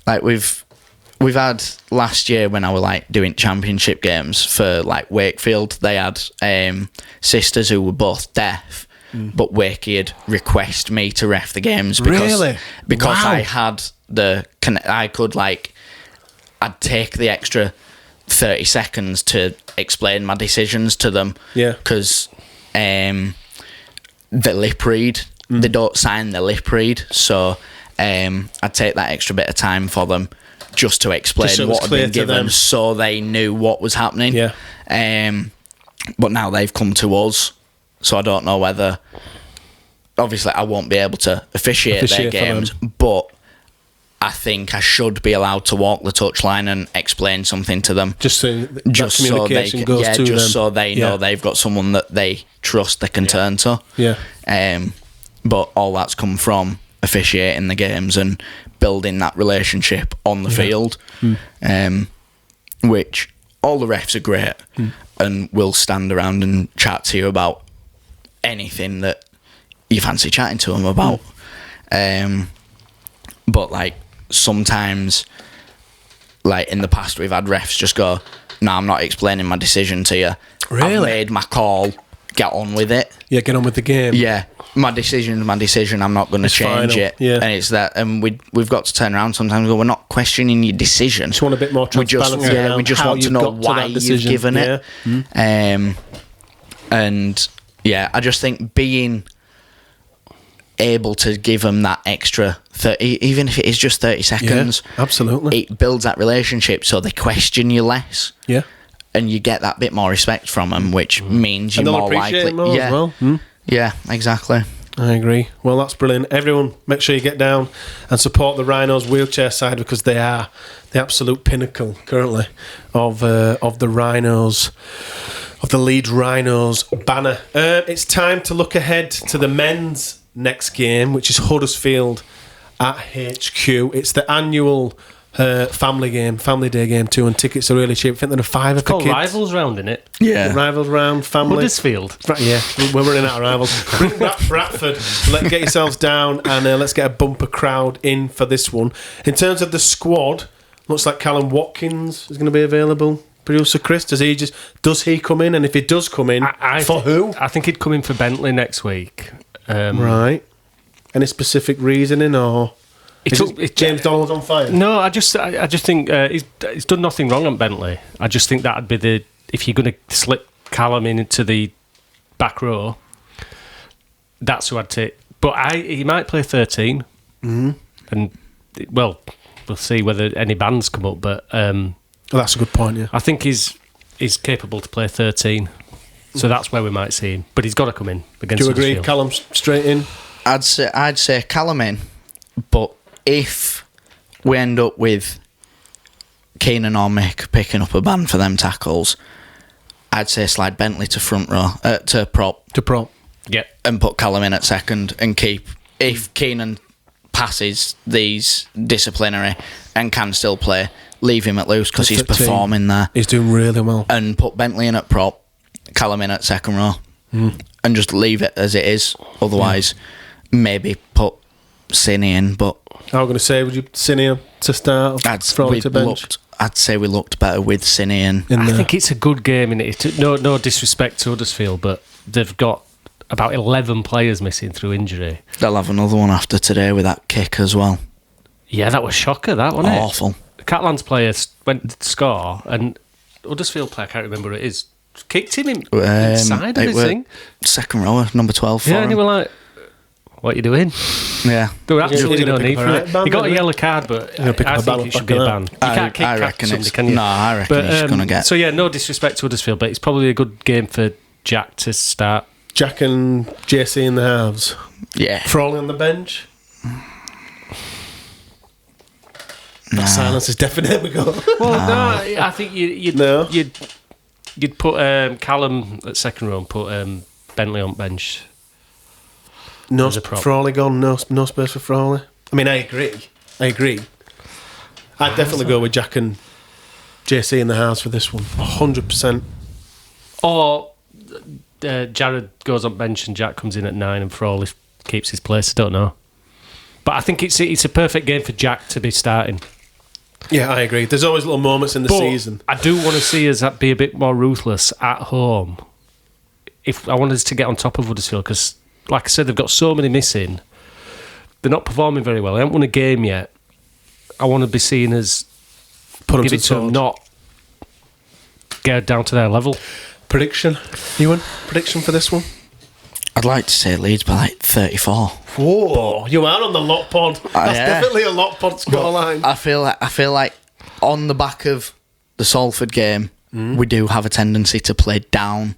like we've had last year when I was like doing championship games for like Wakefield, they had sisters who were both deaf. But Wakey'd request me to ref the games because wow. I had I'd take the extra 30 seconds to explain my decisions to them. Yeah. Because the lip read, they don't sign the lip read, so I'd take that extra bit of time for them just to explain what had been given, so they knew what was happening. Yeah. But now they've come to us. So I don't know whether... Obviously, I won't be able to officiate their games, but I think I should be allowed to walk the touchline and explain something to them. Just so communication goes to them. Just so they know they've got someone that they trust they can turn to. Yeah. But all that's come from officiating the games and building that relationship on the field, which all the refs are great and will stand around and chat to you about anything that you fancy chatting to them about. But like sometimes, like in the past, we've had refs just go, no, I'm not explaining my decision to you. Really? I've made my call, get on with it. Yeah, get on with the game. Yeah, my decision, I'm not going to change final. it. Yeah. And it's that, and we've got to turn around sometimes and go, we're not questioning your decision. Just want a bit more transparency. We just want to know why you've given it. And yeah, I just think being able to give them that extra 30, even if it is just 30 seconds, absolutely, it builds that relationship so they question you less. Yeah. And you get that bit more respect from them, which means you're more likely. More as well. Yeah, exactly. I agree. Well, that's brilliant. Everyone, make sure you get down and support the Rhinos Wheelchair side, because they are the absolute pinnacle currently of the Rhinos, of the Leeds Rhinos banner. It's time to look ahead to the men's next game, which is Huddersfield at HQ. It's the annual family day game too, and tickets are really cheap. I think they're a £5 for called kids. Rivals round, isn't it? Yeah, Rivals round, family. Huddersfield. Yeah, we're running out of rivals. Bring Bradford. Let's get yourselves down and let's get a bumper crowd in for this one. In terms of the squad, looks like Callum Watkins is going to be available. Producer Chris, does he come in? And if he does come in, for who? I think he'd come in for Bentley next week. Right. Any specific reasoning, or is James Donald's on fire? No, I just think he's done nothing wrong on Bentley. I just think that'd be if you're going to slip Callum into the back row, that's who I'd take. But he might play 13, and we'll see whether any bans come up. But that's a good point. Yeah, I think he's capable to play 13. So that's where we might see him. But he's got to come in against Huddersfield. Do you agree, Callum, straight in? I'd say Callum in, but if we end up with Keenan or Mick picking up a ban for them tackles, I'd say slide Bentley to front row, to prop. To prop. Yeah. And put Callum in at second and keep, if Keenan passes these disciplinary and can still play, leave him at loose because he's performing there. He's doing really well. And put Bentley in at prop, Callum in at second row, and just leave it as it is. Otherwise, maybe put Cine in. But I was going to say, would you Cine to start? I'd say we looked better with Cine in. I think it's a good game. No disrespect to Huddersfield, but they've got about 11 players missing through injury. They'll have another one after today with that kick as well. Yeah, that was shocker. That wasn't it? Awful. Catalan's player went to score, and Huddersfield player, I can't remember who it is, kicked him inside of his thing. Second row, number 12 for him. And they were like, what are you doing? Yeah. There were absolutely no need for it. He got a yellow card, but I think it should be a ban. You can't kick somebody, can you? No, I reckon he's going to get... So yeah, no disrespect to Huddersfield, but it's probably a good game for Jack to start. Jack and JC in the halves. Yeah. Frawley on the bench. That silence is definite. There we go. Well, no, I think you'd put Callum at second row and put Bentley on bench. No, Frawley gone. No space for Frawley. I mean, I agree. I'd definitely go with Jack and JC in the house for this one. 100%. Or Jared goes on bench and Jack comes in at 9 and Frawley keeps his place. I don't know. But I think it's a perfect game for Jack to be starting. Yeah, I agree. There's always little moments in the season. I do want to see us be a bit more ruthless at home. If I wanted us to get on top of Huddersfield, because, like I said, they've got so many missing. They're not performing very well. I haven't won a game yet. I want to be seen as give it to them, not get down to their level. Prediction, Ewan? Prediction for this one? I'd like to say Leeds by like 34. Whoa, you are on the lot pod. That's definitely a lot pod scoreline. I feel like on the back of the Salford game, we do have a tendency to play down.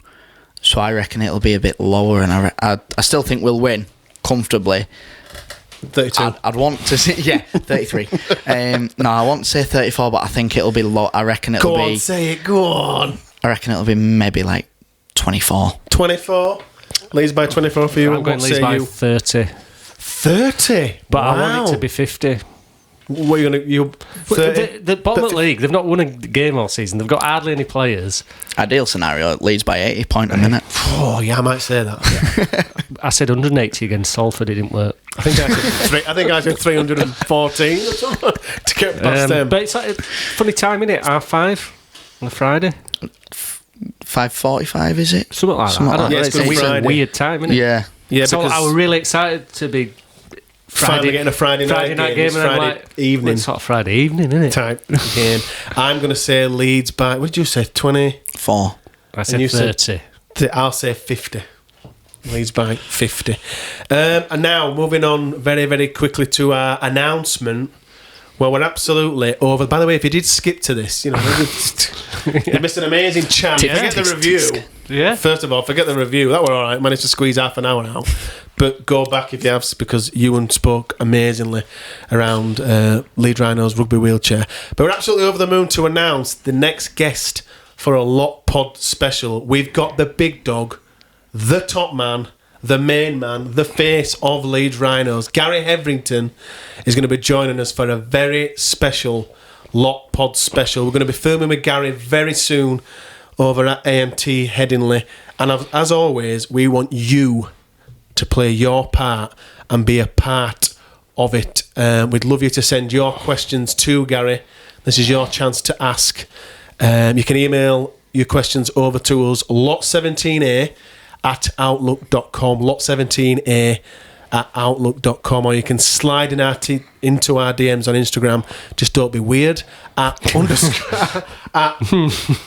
So I reckon it'll be a bit lower, and I still think we'll win comfortably. 32. I'd want to say 33. No, I want to say 34, but I think it'll be low. I reckon it'll be. Go on, say it. Go on. I reckon it'll be maybe like 24. 24. Leeds by 24 for you. I'm going Leeds by 30. 30. But wow. I want it to be 50. What are you going to... The bottom of the league, they've not won a game all season. They've got hardly any players. Ideal scenario, Leeds by 80 point a minute. Oh, yeah, I might say that. I said 180 against Salford, it didn't work. I think I said 314 or something to get past them. But it's like a funny time, isn't it? 5:30 on a Friday. 5:45, is it? Something like that. I don't know. It's a weird time, isn't it? Yeah. So I was really excited to be finally getting a Friday night game, and Friday like, evening. It's sort of Friday evening, isn't it? Type game. I'm going to say Leeds by, what did you say, 24? I said 30. I'll say 50. Leeds by 50. And now, moving on very, very quickly to our announcement. Well, we're absolutely over. By the way, if you did skip to this, you missed an amazing chance. Forget the review. Yeah. First of all, forget the review. That were all right. Managed to squeeze half an hour out. But go back if you have, because Ewan spoke amazingly around Leeds Rhinos Rugby Wheelchair. But we're absolutely over the moon to announce the next guest for a Lot Pod special. We've got the big dog, the top man, the main man, the face of Leeds Rhinos. Gary Hetherington is going to be joining us for a very special Lot Pod special. We're going to be filming with Gary very soon over at AMT Headingley. And as always, we want you to play your part and be a part of it. We'd love you to send your questions to Gary. This is your chance to ask. You can email your questions over to us, lot17a at outlook.com, lot17a at outlook.com, or you can slide into our DMs on Instagram. Just don't be weird at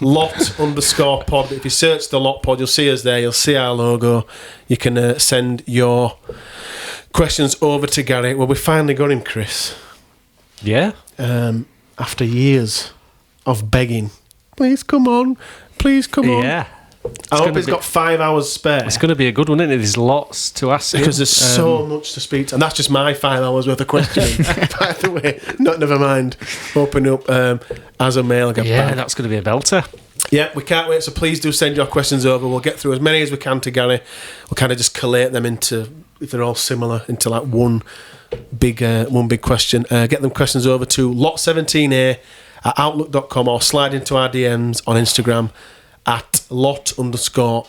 lot_pod. If you search the Lot Pod, you'll see us there. You'll see our logo. You can send your questions over to Gary. Well, we finally got him, Chris. Yeah. After years of begging, please come on. Yeah. I hope he's got 5 hours spare. It's going to be a good one, isn't it? There's lots to ask because there's so much to speak to, and that's just my 5 hours worth of questioning. By the way, never mind. Open up as a mail. That's going to be a belter. Yeah, we can't wait. So please do send your questions over. We'll get through as many as we can to Gary. We'll kind of just collate them into, if they're all similar, into like one big question. Get them questions over to lot17a at outlook.com, or slide into our DMs on Instagram at lot_pod.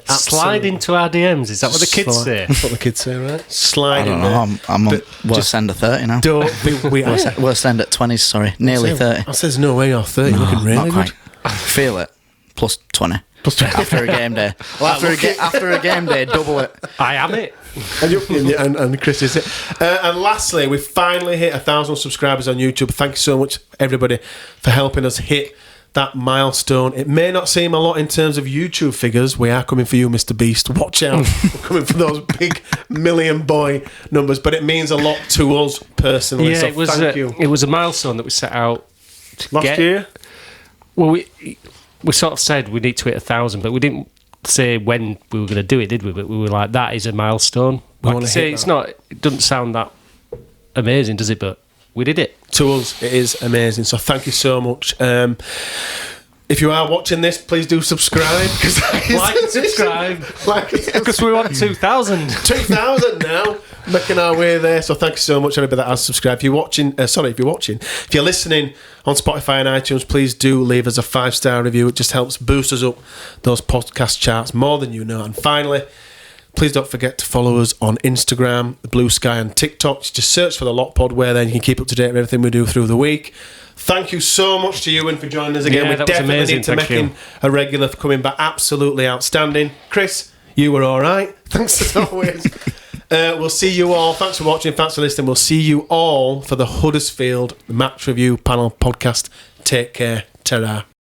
Slide into our DMs. Is that what the kids say? That's what the kids say, right? Slide in there. I don't know. I'm on worst end of 30 now. Don't be weird. Worst end at 20s, sorry. Nearly 30. I says no way you're 30. You're looking really good. Feel it. Plus 20. Plus 20. After a game day. After a game day, double it. I am it. And Chris is it. And lastly, we finally hit 1,000 subscribers on YouTube. Thank you so much, everybody, for helping us hit that milestone. It may not seem a lot in terms of YouTube figures. We are coming for you, Mr. Beast. Watch out. We're coming for those big million boy numbers, but it means a lot to us personally. Yeah, so thank you. It was a milestone that we set out last year. Well, we sort of said we need to hit 1,000, but we didn't say when we were going to do it, did we? But we were like, that is a milestone. Like I say, it doesn't sound that amazing, does it? But we did it. to us, it is amazing. So thank you so much. If you are watching this, please do subscribe. Like and subscribe. Because we want 2,000. 2,000 now. Making our way there. So thank you so much, everybody that has subscribed. If you're listening on Spotify and iTunes, please do leave us a 5-star review. It just helps boost us up those podcast charts more than you know. And finally, please don't forget to follow us on Instagram, Blue Sky, and TikTok. Just search for the Lot Pod, where then you can keep up to date with everything we do through the week. Thank you so much to Ewan for joining us again. Yeah, we definitely need to make him a regular for coming back. Absolutely outstanding. Chris, you were all right. Thanks as always. We'll see you all. Thanks for watching. Thanks for listening. We'll see you all for the Huddersfield Match Review Panel Podcast. Take care. Ta-ra.